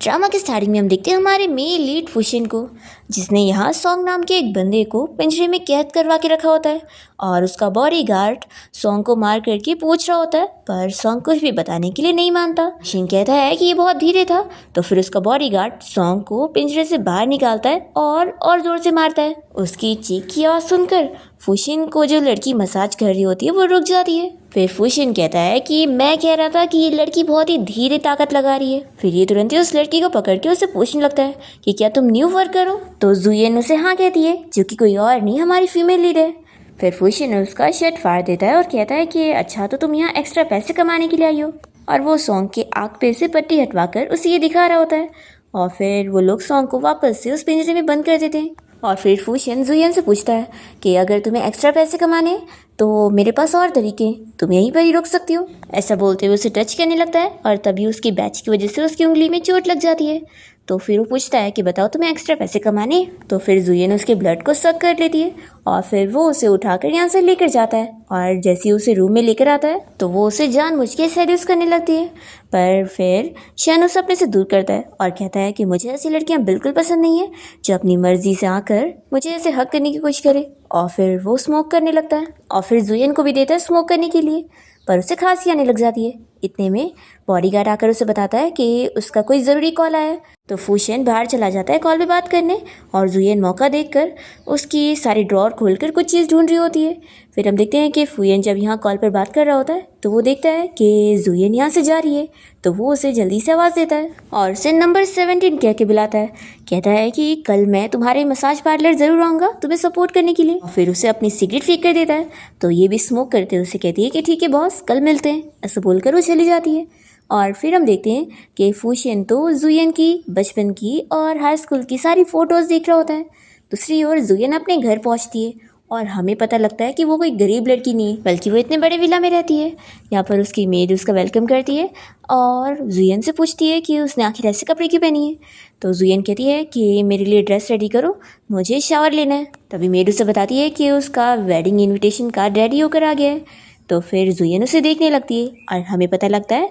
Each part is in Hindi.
ड्रामा के स्टार्टिंग में हम देखते हैं हमारे मेन लीड फुशिन को, जिसने यहाँ सॉन्ग नाम के एक बंदे को पिंजरे में कैद करवा के रखा होता है और उसका बॉडीगार्ड सॉन्ग को मार करके पूछ रहा होता है, पर सॉन्ग कुछ भी बताने के लिए नहीं मानता। फुशिन कहता है कि ये बहुत धीरे था, तो फिर उसका बॉडीगार्ड सॉन्ग को पिंजरे से बाहर निकालता है और जोर से मारता है। उसकी चीख की आवाज़ सुनकर फुशिन को जो लड़की मसाज कर रही होती है वो रुक जाती है। फिर फुशिन कहता है कि मैं कह रहा था कि ये लड़की बहुत ही धीरे ताकत लगा रही है। फिर ये तुरंत ही उस लड़की को पकड़ के उसे पूछने लगता है कि क्या तुम न्यू वर्कर हो। तो जुयन उसे हाँ कहती है, जो कि कोई और नहीं हमारी फीमेल लीड है। फिर फुशिन उसका शर्ट फाड़ देता है और कहता है कि अच्छा तो तुम यहाँ एक्स्ट्रा पैसे कमाने के लिए आई हो। और वो सॉन्ग के आग पे से पट्टी हटवा कर उसे ये दिखा रहा होता है और फिर वो लोग सॉन्ग को वापस से उस पिंजरे में बंद कर देते हैं। और फिर फुशिन जुयन से पूछता है कि अगर तुम्हें एक्स्ट्रा पैसे कमाने हैं तो मेरे पास और तरीके हैं, तुम यहीं पर ही रुक सकती हो। ऐसा बोलते हुए उसे टच करने लगता है और तभी उसकी बैच की वजह से उसकी उंगली में चोट लग जाती है। तो फिर वो पूछता है कि बताओ तुम्हें एक्स्ट्रा पैसे कमाने हैं। तो फिर जुयन उसके ब्लड को सक कर लेती है और फिर वो उसे उठाकर यहाँ से लेकर जाता है। और जैसे ही उसे रूम में लेकर आता है तो वो उसे जानबूझ के सेड्यूस करने लगती है, पर फिर शन उसे अपने से दूर करता है और कहता है कि मुझे ऐसी लड़कियाँ बिल्कुल पसंद नहीं है जो अपनी मर्जी से आकर मुझे ऐसे हक करने की कोशिश करे। और फिर वो स्मोक करने लगता है और फिर जुयन को भी देता है स्मोक करने के लिए, पर उसे खांसी आने लग जाती है। इतने में बॉडीगार्ड आकर उसे बताता है कि उसका कोई ज़रूरी कॉल आया है। तो फुशिन बाहर चला जाता है कॉल पे बात करने और जुयन मौका देखकर उसकी सारी ड्रॉर खोलकर कुछ चीज़ ढूंढ रही होती है। फिर हम देखते हैं कि फुशिन जब यहाँ कॉल पर बात कर रहा होता है तो वो देखता है कि जुयन यहाँ से जा रही है, तो वो उसे जल्दी से आवाज़ देता है और उसे नंबर 17 कह के बुलाता है। कहता है कि कल मैं तुम्हारे मसाज पार्लर ज़रूर आऊँगा तुम्हें सपोर्ट करने के लिए। फिर उसे अपनी सिगरेट फेंक कर देता है, तो ये भी स्मोक करते हुए उसे कहती है कि ठीक है बॉस, कल मिलते हैं। ऐसा बोलकर वो चली जाती है। और फिर हम देखते हैं कि फुशिन तो जुयन की बचपन की और हाई स्कूल की सारी फ़ोटोज़ देख रहा होता है। दूसरी ओर जुयन अपने घर पहुंचती है और हमें पता लगता है कि वो कोई गरीब लड़की नहीं है, बल्कि वो इतने बड़े विला में रहती है। यहाँ पर उसकी मेड उसका वेलकम करती है और जुयन से पूछती है कि उसने आखिर ऐसे कपड़े क्यों पहनी है। तो जुयन कहती है कि मेरे लिए ड्रेस रेडी करो, मुझे शावर लेना है। तभी मेड उसे बताती है कि उसका वेडिंग इन्विटेशन कार्ड रेडी होकर आ गया है। तो फिर जुयन उसे देखने लगती है और हमें पता लगता है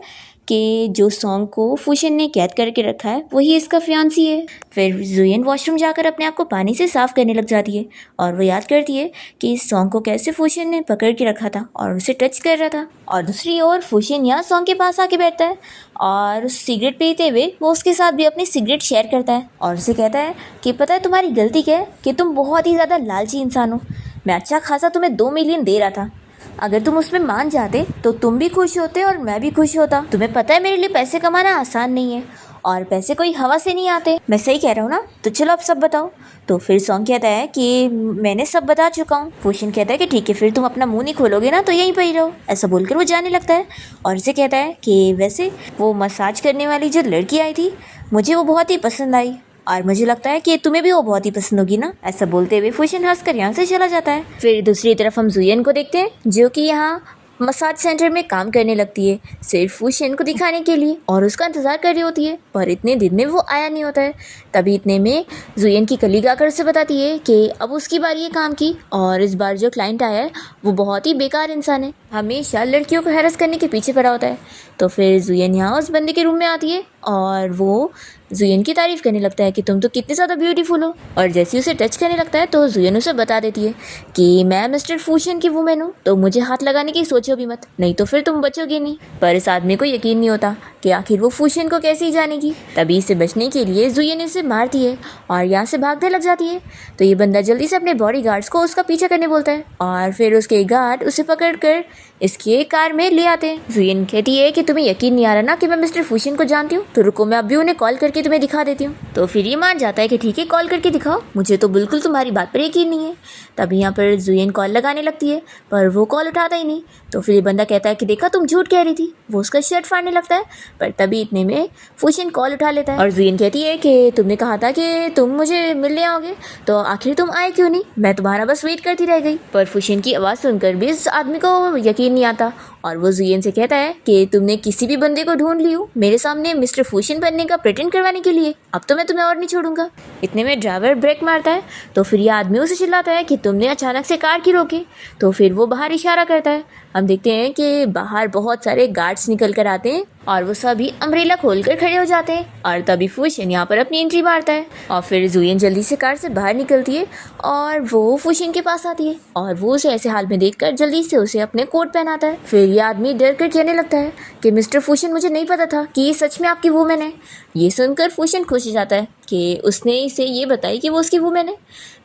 कि जो सॉन्ग को फुशिन ने कैद करके रखा है वही इसका फियांसी है। फिर जुयन वॉशरूम जाकर अपने आप को पानी से साफ करने लग जाती है और वो याद करती है कि इस सॉन्ग को कैसे फुशिन ने पकड़ के रखा था और उसे टच कर रहा था। और दूसरी ओर फुशिन यहाँ सॉन्ग के पास आके बैठता है और सिगरेट पीते हुए वो उसके साथ भी अपनी सिगरेट शेयर करता है और उसे कहता है कि पता है तुम्हारी गलती क्या है, कि तुम बहुत ही ज़्यादा लालची इंसान हो। मैं अच्छा खासा तुम्हें 2 मिलियन दे रहा था, अगर तुम उसमें मान जाते तो तुम भी खुश होते और मैं भी खुश होता। तुम्हें पता है मेरे लिए पैसे कमाना आसान नहीं है और पैसे कोई हवा से नहीं आते। मैं सही कह रहा हूँ ना? तो चलो अब सब बताओ। तो फिर सॉन्ग कहता है कि मैंने सब बता चुका हूँ। फुशिन कहता है कि ठीक है, फिर तुम अपना मुंह नहीं खोलोगे ना तो यहीं पर ही रहो। ऐसा बोलकर वो जाने लगता है और उसे कहता है कि वैसे वो मसाज करने वाली जो लड़की आई थी मुझे वो बहुत ही पसंद आई और मुझे लगता है कि तुम्हें भी वो बहुत ही पसंद होगी ना। ऐसा बोलते हुए फुशिन हंसकर यहाँ से चला जाता है। फिर दूसरी तरफ हम जुयन को देखते हैं जो कि यहाँ मसाज सेंटर में काम करने लगती है सिर्फ फुशिन को दिखाने के लिए और उसका इंतज़ार कर रही होती है, पर इतने दिन में वो आया नहीं होता है। तभी इतने में जुयन की कलीग आकर उसे बताती है कि अब उसकी बारी है काम की और इस बार जो क्लाइंट आया है वो बहुत ही बेकार इंसान है, हमेशा लड़कियों को हैरेस करने के पीछे पड़ा होता है। तो फिर जुयन यहाँ उस बंदे के रूम में आती है और वो जुयन की तारीफ़ करने लगता है कि तुम तो कितनी ज़्यादा ब्यूटीफुल हो। और जैसे उसे टच करने लगता है तो जुयन उसे बता देती है कि मैं मिस्टर फुशिन की वुमेन हूँ, तो मुझे हाथ लगाने की सोचो भी मत, नहीं तो फिर तुम बचोगे नहीं। पर इस आदमी को यकीन नहीं होता कि आखिर वो फुशिन को कैसे ही जानेगी। तभी इसे बचने के लिए जुयन इसे मारती है और यहाँ से भागने लग जाती है। तो ये बंदा जल्दी से अपने बॉडीगार्ड्स को उसका पीछा करने बोलता है और फिर उसके गार्ड उसे पकड़ कर इसके कार में ले आते हैं। जुयन कहती है कि तुम्हें यकीन नहीं आ रहा ना कि मैं मिस्टर फुशिन को जानती हूँ, तो रुको मैं अभी उन्हें कॉल करके तुम्हें दिखा देती हूँ। तो फिर ये मान जाता है कि ठीक है कॉल करके दिखाओ, मुझे तो बिल्कुल तुम्हारी बात पर यकीन नहीं है। तभी यहाँ पर जुयन कॉल लगाने लगती है पर वो कॉल उठाता ही नहीं। तो फिर ये बंदा कहता है कि देखा तुम झूठ कह रही थी। वो उसका शर्ट फाड़ने लगता है, पर तभी इतने में फुशिन कॉल उठा लेता है और जुयन कहती है कि तुमने कहा था कि तुम मुझे मिलने आओगे, तो आखिर तुम आए क्यों नहीं? मैं तुम्हारा बस वेट करती रह गई। पर फुशिन की आवाज़ सुनकर भी इस आदमी को यकीन नहीं आता और वो जुयन से कहता है कि तुमने किसी भी बंदे को ढूंढ लियो मेरे सामने मिस्टर फुशिन बनने का प्रिटेंड करवाने के लिए, अब तो मैं तुम्हें और नहीं छोड़ूंगा। इतने में ड्राइवर ब्रेक मारता है तो फिर ये आदमी उसे चिल्लाता है कि तुमने अचानक से कार क्यों रोकी। तो फिर वो बाहर इशारा करता है। हम देखते हैं कि बाहर बहुत सारे गार्ड्स निकल कर आते हैं और वो सभी अम्ब्रेला खोलकर खड़े हो जाते हैं और तभी फुशिन यहाँ पर अपनी एंट्री मारता है और फिर जुयन जल्दी से कार से बाहर निकलती है और वो फुशिन के पास आती है और वो उसे ऐसे हाल में देखकर जल्दी से उसे अपने कोट पहनाता है। फिर ये आदमी डर कर कहने लगता है कि मिस्टर फुशिन, मुझे नहीं पता था कि ये सच में आपकी वुमेन है। ये सुनकर फुशिन खुश हो जाता है कि उसने इसे ये बताई कि वो उसकी वुमेन है।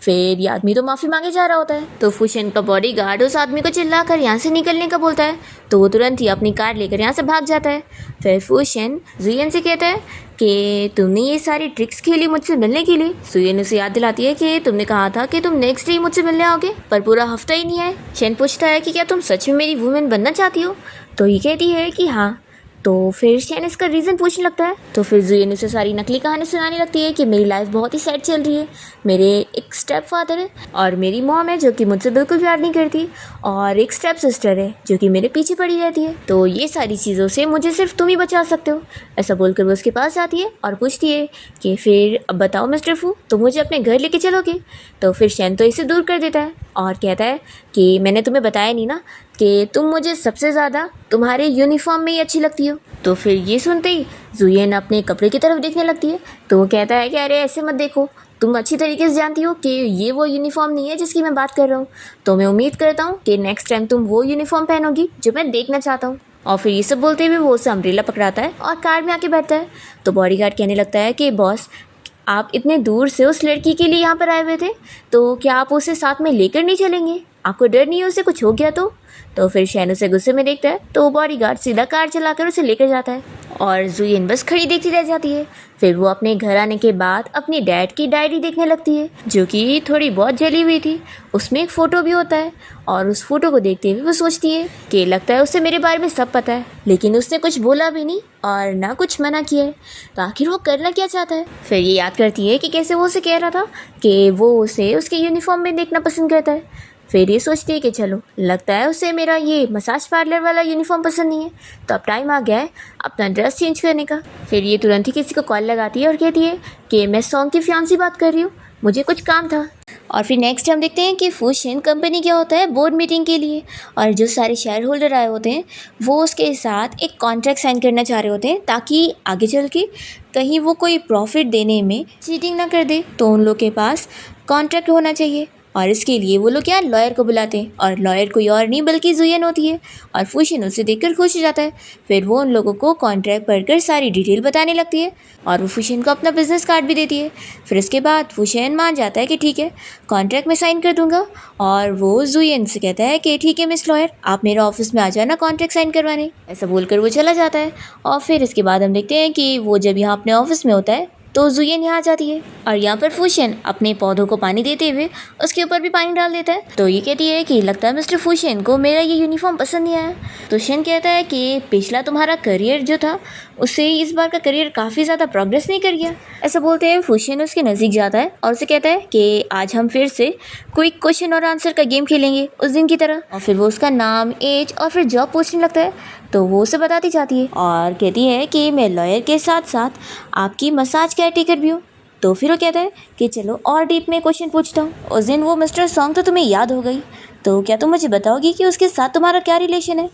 फिर ये आदमी तो माफ़ी मांगे जा रहा होता है तो फुशिन का बॉडीगार्ड उस आदमी को चिल्लाकर यहाँ से निकलने का बोलता है तो वो तुरंत ही अपनी कार लेकर यहाँ से भाग जाता है। फिर फुशिन जुयन से कहता है कि तुमने ये सारी ट्रिक्स खेली मुझसे मिलने के लिए। जुयन उसे याद दिलाती है कि तुमने कहा था कि तुम नेक्स्ट डे मुझसे मिलने आओगे पर पूरा हफ्ता ही नहीं आए। शेन पूछता है कि क्या तुम सच में मेरी वुमेन बनना चाहती हो, तो ये कहती है कि हाँ। तो फिर शेन इसका रीज़न पूछने लगता है तो फिर जुयन उसे सारी नकली कहानी सुनाने लगती है कि मेरी लाइफ बहुत ही सैड चल रही है, मेरे एक स्टेप फादर है और मेरी मॉम है जो कि मुझसे बिल्कुल प्यार नहीं करती और एक स्टेप सिस्टर है जो कि मेरे पीछे पड़ी रहती है, तो ये सारी चीज़ों से मुझे सिर्फ तुम ही बचा सकते हो। ऐसा बोलकर वो उसके पास जाती है और पूछती है कि फिर अब बताओ मिस्टर फू, तुम मुझे अपने घर लेके चलोगे। तो फिर शेन तो इसे दूर कर देता है और कहता है कि मैंने तुम्हें बताया नहीं ना कि तुम मुझे सबसे ज़्यादा तुम्हारे यूनिफॉर्म में ही अच्छी लगती हो। तो फिर ये सुनते ही जुयन अपने कपड़े की तरफ देखने लगती है तो वो कहता है कि अरे ऐसे मत देखो, तुम अच्छी तरीके से जानती हो कि ये वो यूनिफॉर्म नहीं है जिसकी मैं बात कर रहा हूँ, तो मैं उम्मीद करता हूँ कि नेक्स्ट टाइम तुम वो यूनिफॉर्म पहनोगी जो मैं देखना चाहता हूँ। और फिर ये सब बोलते हुए वो उसे अम्ब्रेला पकड़ाता है और कार में आके बैठता है। तो बॉडीगार्ड कहने लगता है कि बॉस, आप इतने दूर से उस लड़की के लिए यहाँ पर आए हुए थे तो क्या आप उसे साथ में लेकर नहीं चलेंगे, आपको डर नहीं है उसे कुछ हो गया तो फिर शैन उसे गुस्से में देखता है तो बॉडीगार्ड सीधा कार चलाकर उसे लेकर जाता है और जुयन बस खड़ी देखती रह जाती है। फिर वो अपने घर आने के बाद अपनी डैड की डायरी देखने लगती है जो कि थोड़ी बहुत जली हुई थी, उसमें एक फ़ोटो भी होता है और उस फोटो को देखते हुए वो सोचती है कि लगता है उसे मेरे बारे में सब पता है लेकिन उसने कुछ बोला भी नहीं और ना कुछ मना किया है, तो आखिर वो करना क्या चाहता है। फिर ये याद करती है कि कैसे वो उसे कह रहा था कि वो उसे उसके यूनिफॉर्म में देखना पसंद करता है। फिर ये सोचती है कि चलो लगता है उसे मेरा ये मसाज पार्लर वाला यूनिफॉर्म पसंद नहीं है, तो अब टाइम आ गया है अपना ड्रेस चेंज करने का। फिर ये तुरंत ही किसी को कॉल लगाती है और कहती है कि मैं सॉन्ग की फियांसी बात कर रही हूँ, मुझे कुछ काम था। और फिर नेक्स्ट हम देखते हैं कि फुशिन कंपनी क्या होता है बोर्ड मीटिंग के लिए और जो सारे शेयर होल्डर आए होते हैं वो उसके साथ एक कॉन्ट्रैक्ट साइन करना चाह रहे होते हैं ताकि आगे चल के कहीं वो कोई प्रॉफिट देने में चीटिंग ना कर दे, तो उन लोग के पास कॉन्ट्रैक्ट होना चाहिए और इसके लिए वो लोग क्या लॉयर को बुलाते हैं और लॉयर कोई और नहीं बल्कि जुयन होती है और फुशिन उसे देखकर खुश हो जाता है। फिर वो उन लोगों को कॉन्ट्रैक्ट पढ़कर सारी डिटेल बताने लगती है और वो फुशिन को अपना बिजनेस कार्ड भी देती है। फिर इसके बाद फुशिन मान जाता है कि ठीक है कॉन्ट्रैक्ट में साइन कर दूंगा और वो जुयन से कहता है कि ठीक है मिस लॉयर, आप मेरे ऑफिस में आ जाना कॉन्ट्रैक्ट साइन करवाने। ऐसा बोलकर वो चला जाता है और फिर इसके बाद हम देखते हैं कि वो जब यहाँ अपने ऑफिस में होता है तो जुयन यहाँ आ जाती है और यहाँ पर फुशिन अपने पौधों को पानी देते हुए उसके ऊपर भी पानी डाल देता है। तो ये कहती है कि लगता है मिस्टर फुशिन को मेरा ये यूनिफॉर्म पसंद नहीं आया। तो शेन कहता है कि पिछला तुम्हारा करियर जो था उससे इस बार का करियर काफ़ी ज़्यादा प्रोग्रेस नहीं कर गया। ऐसा बोलते हैं फुशिन उसके नज़दीक जाता है और उसे कहता है कि आज हम फिर से क्विक क्वेश्चन और आंसर का गेम खेलेंगे उस दिन की तरह। और फिर वो उसका नाम, एज और फिर जॉब पूछने लगता है तो वो उसे बताती जाती है और कहती है कि मैं लॉयर के साथ साथ आपकी मसाज केयरटेकर भी हूँ। तो फिर वो कहता है कि चलो और डीप में क्वेश्चन पूछता हूँ, उस दिन वो मिस्टर सॉन्ग तो तुम्हें याद हो गई, तो क्या तुम मुझे बताओगी कि उसके साथ तुम्हारा क्या रिलेशन है।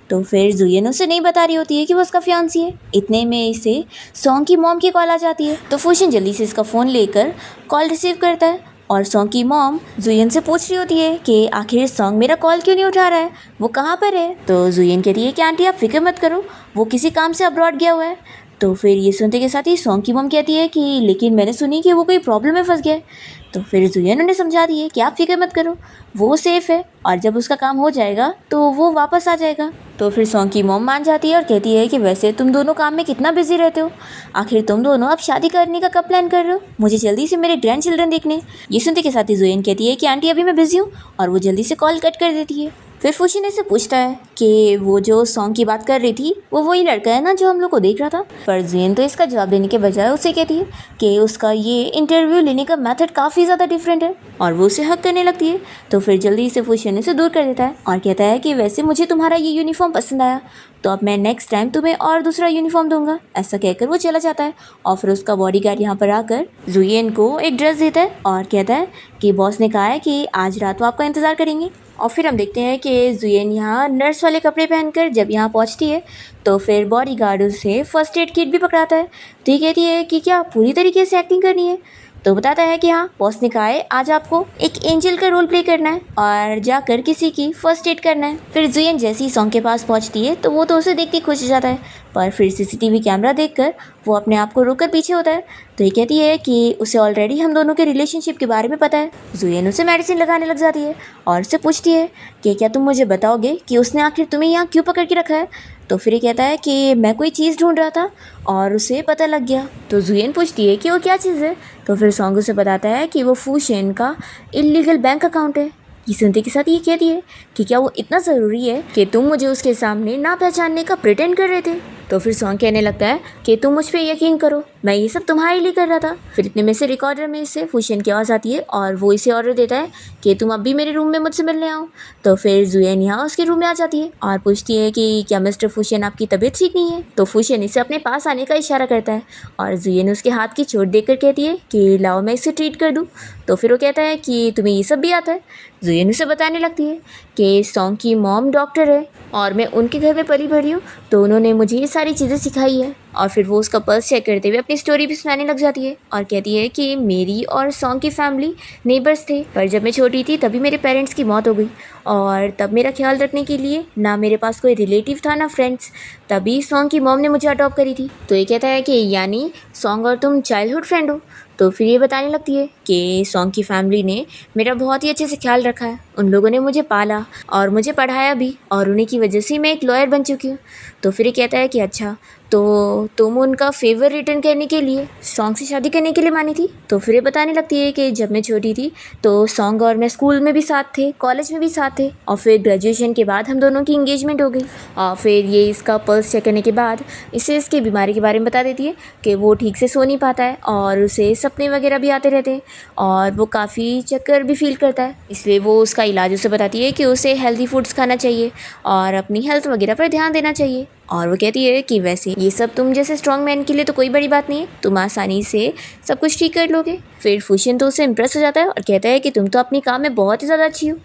तो फिर जुयन उसे नहीं बता रही होती है कि वो उसका फियांसी है। इतने में इसे सॉन्ग की मॉम की कॉल आ जाती है तो फुशिन जल्दी से इसका फ़ोन लेकर कॉल रिसीव करता है और सॉन्ग की मॉम जुयन से पूछ रही होती है कि आखिर सॉन्ग मेरा कॉल क्यों नहीं उठा रहा है, वो कहाँ पर है। तो जुयन कहती है कि आंटी आप फिक्र मत करो, वो किसी काम से अब्रॉड गया हुआ है। तो फिर ये सुनते के साथ ही सॉन्ग की मॉम कहती है कि लेकिन मैंने सुनी कि वो कोई प्रॉब्लम में फंस गया है। तो फिर जुयन उन्हें समझा दी है कि आप फिक्र मत करो, वो सेफ़ है और जब उसका काम हो जाएगा तो वो वापस आ जाएगा। तो फिर सॉन्ग की मॉम मान जाती है और कहती है कि वैसे तुम दोनों काम में कितना बिजी रहते हो, आखिर तुम दोनों अब शादी करने का कब प्लान कर रहे हो, मुझे जल्दी से मेरे ग्रैंड चिल्ड्रन देखने। ये सुनते के साथ ही जुयन कहती है कि आंटी अभी मैं बिजी हूँ और वो जल्दी से कॉल कट कर देती है। फिर फुशिन इससे पूछता है कि वो जो सॉन्ग की बात कर रही थी वो वही लड़का है ना जो हम लोग को देख रहा था। पर जुएन तो इसका जवाब देने के बजाय उसे कहती है कि उसका ये इंटरव्यू लेने का मेथड काफ़ी ज़्यादा डिफरेंट है और वो उसे हक करने लगती है। तो फिर जल्दी से फुशिन इसे दूर कर देता है और कहता है कि वैसे मुझे तुम्हारा ये यूनिफॉर्म पसंद आया, तो अब मैं नेक्स्ट टाइम तुम्हें और दूसरा यूनिफॉर्म दूंगा। ऐसा कहकर वो चला जाता है और फिर उसका बॉडीगार्ड यहाँ पर आकर जुएन को एक ड्रेस देता है और कहता है कि बॉस ने कहा है कि आज रात वो आपका इंतज़ार करेंगे। और फिर हम देखते हैं कि जुएन यहाँ नर्स वाले कपड़े पहनकर जब यहाँ पहुँचती है तो फिर बॉडीगार्ड उसे फर्स्ट एड किट भी पकड़ाता है। तो ये कहती है कि क्या पूरी तरीके से एक्टिंग करनी है। तो बताता है कि हाँ, बॉस ने कहा है आज आपको एक एंजल का रोल प्ले करना है और जाकर किसी की फर्स्ट एड करना है। फिर जुएन जैसे ही सॉन्ग के पास पहुंचती है तो वो तो उसे देख के खुश हो जाता है, पर फिर सीसीटीवी कैमरा देखकर वो अपने आप को रोककर पीछे होता है। तो ये कहती है कि उसे ऑलरेडी हम दोनों के रिलेशनशिप के बारे में पता है। जुएन उसे मेडिसिन लगाने लग जाती है और उससे पूछती है कि क्या तुम मुझे बताओगे कि उसने आखिर तुम्हें यहाँ क्यों पकड़ के रखा है। तो फिर ये कहता है कि मैं कोई चीज़ ढूंढ रहा था और उसे पता लग गया। तो जुएन पूछती है कि वो क्या चीज़ है। तो फिर सॉन्ग उसे बताता है कि वो फुशिन का इल्लीगल बैंक अकाउंट है। ये सुनते के साथ ये कहती है कि क्या वो इतना ज़रूरी है कि तुम मुझे उसके सामने ना पहचानने का प्रिटेंड कर रहे थे। तो फिर सॉन्ग कहने लगता है कि तुम मुझ पर यकीन करो, मैं ये सब तुम्हारे लिए कर रहा था। फिर इतने में से रिकॉर्डर में से फुशिन की आवाज़ आती है और वो इसे ऑर्डर देता है कि तुम अब भी मेरे रूम में मुझसे मिलने आओ। तो फिर जुएन यहाँ उसके रूम में आ जाती है और पूछती है कि क्या मिस्टर फुशिन आपकी तबीयत ठीक नहीं है। तो फुशिन इसे अपने पास आने का इशारा करता है और जुएन उसके हाथ की चोट देखकर कहती है कि लाओ मैं इसे ट्रीट कर दूँ। तो फिर वो कहता है कि तुम्हें ये सब भी आता है। जुएन उसे बताने लगती है कि सॉन्ग की मॉम डॉक्टर है और मैं उनके घर में पली बढ़ी हूँ, तो उन्होंने मुझे ये सारी चीज़ें सिखाई है। और फिर वो उसका पल्स चेक करते हुए अपनी स्टोरी भी सुनाने लग जाती है और कहती है कि मेरी और सॉन्ग की फैमिली नेबर्स थे, पर जब मैं छोटी थी तभी मेरे पेरेंट्स की मौत हो गई और तब मेरा ख्याल रखने के लिए ना मेरे पास कोई रिलेटिव था ना फ्रेंड्स, तभी सॉन्ग की मॉम ने मुझे अडॉप्ट करी थी। तो ये कहता है कि यानी सॉन्ग और तुम चाइल्डहुड फ्रेंड हो। तो फिर ये बताने लगती है कि सॉन्ग की फैमिली ने मेरा बहुत ही अच्छे से ख्याल रखा है, उन लोगों ने मुझे पाला और मुझे पढ़ाया भी और उन्हीं की वजह से मैं एक लॉयर बन चुकी हूँ। तो फिर ये कहता है कि अच्छा, तो तुम उनका फेवर रिटर्न करने के लिए सॉन्ग से शादी करने के लिए मानी थी। तो फिर ये बताने लगती है कि जब मैं छोटी थी तो सॉन्ग और मैं स्कूल में भी साथ थे, कॉलेज में भी साथ थे और फिर ग्रेजुएशन के बाद हम दोनों की इंगेजमेंट हो गई। और फिर ये इसका पल्स चेक करने के बाद इसे इसकी बीमारी के बारे में बता देती है कि वो ठीक से सो नहीं पाता है और उसे सपने वगैरह भी आते रहते हैं और वो काफ़ी चक्कर भी फील करता है। इसलिए वो उसका इलाज उसे बताती है कि उसे हेल्दी फूड्स खाना चाहिए और अपनी हेल्थ वगैरह पर ध्यान देना चाहिए। और वो कहती है कि वैसे ये सब तुम जैसे स्ट्रॉन्ग मैन के लिए तो कोई बड़ी बात नहीं है, तुम आसानी से सब कुछ ठीक कर लोगे। फिर फुशिन तो उससे इम्प्रेस हो जाता है और कहता है कि तुम तो अपनी काम में बहुत ही ज़्यादा अच्छी हो।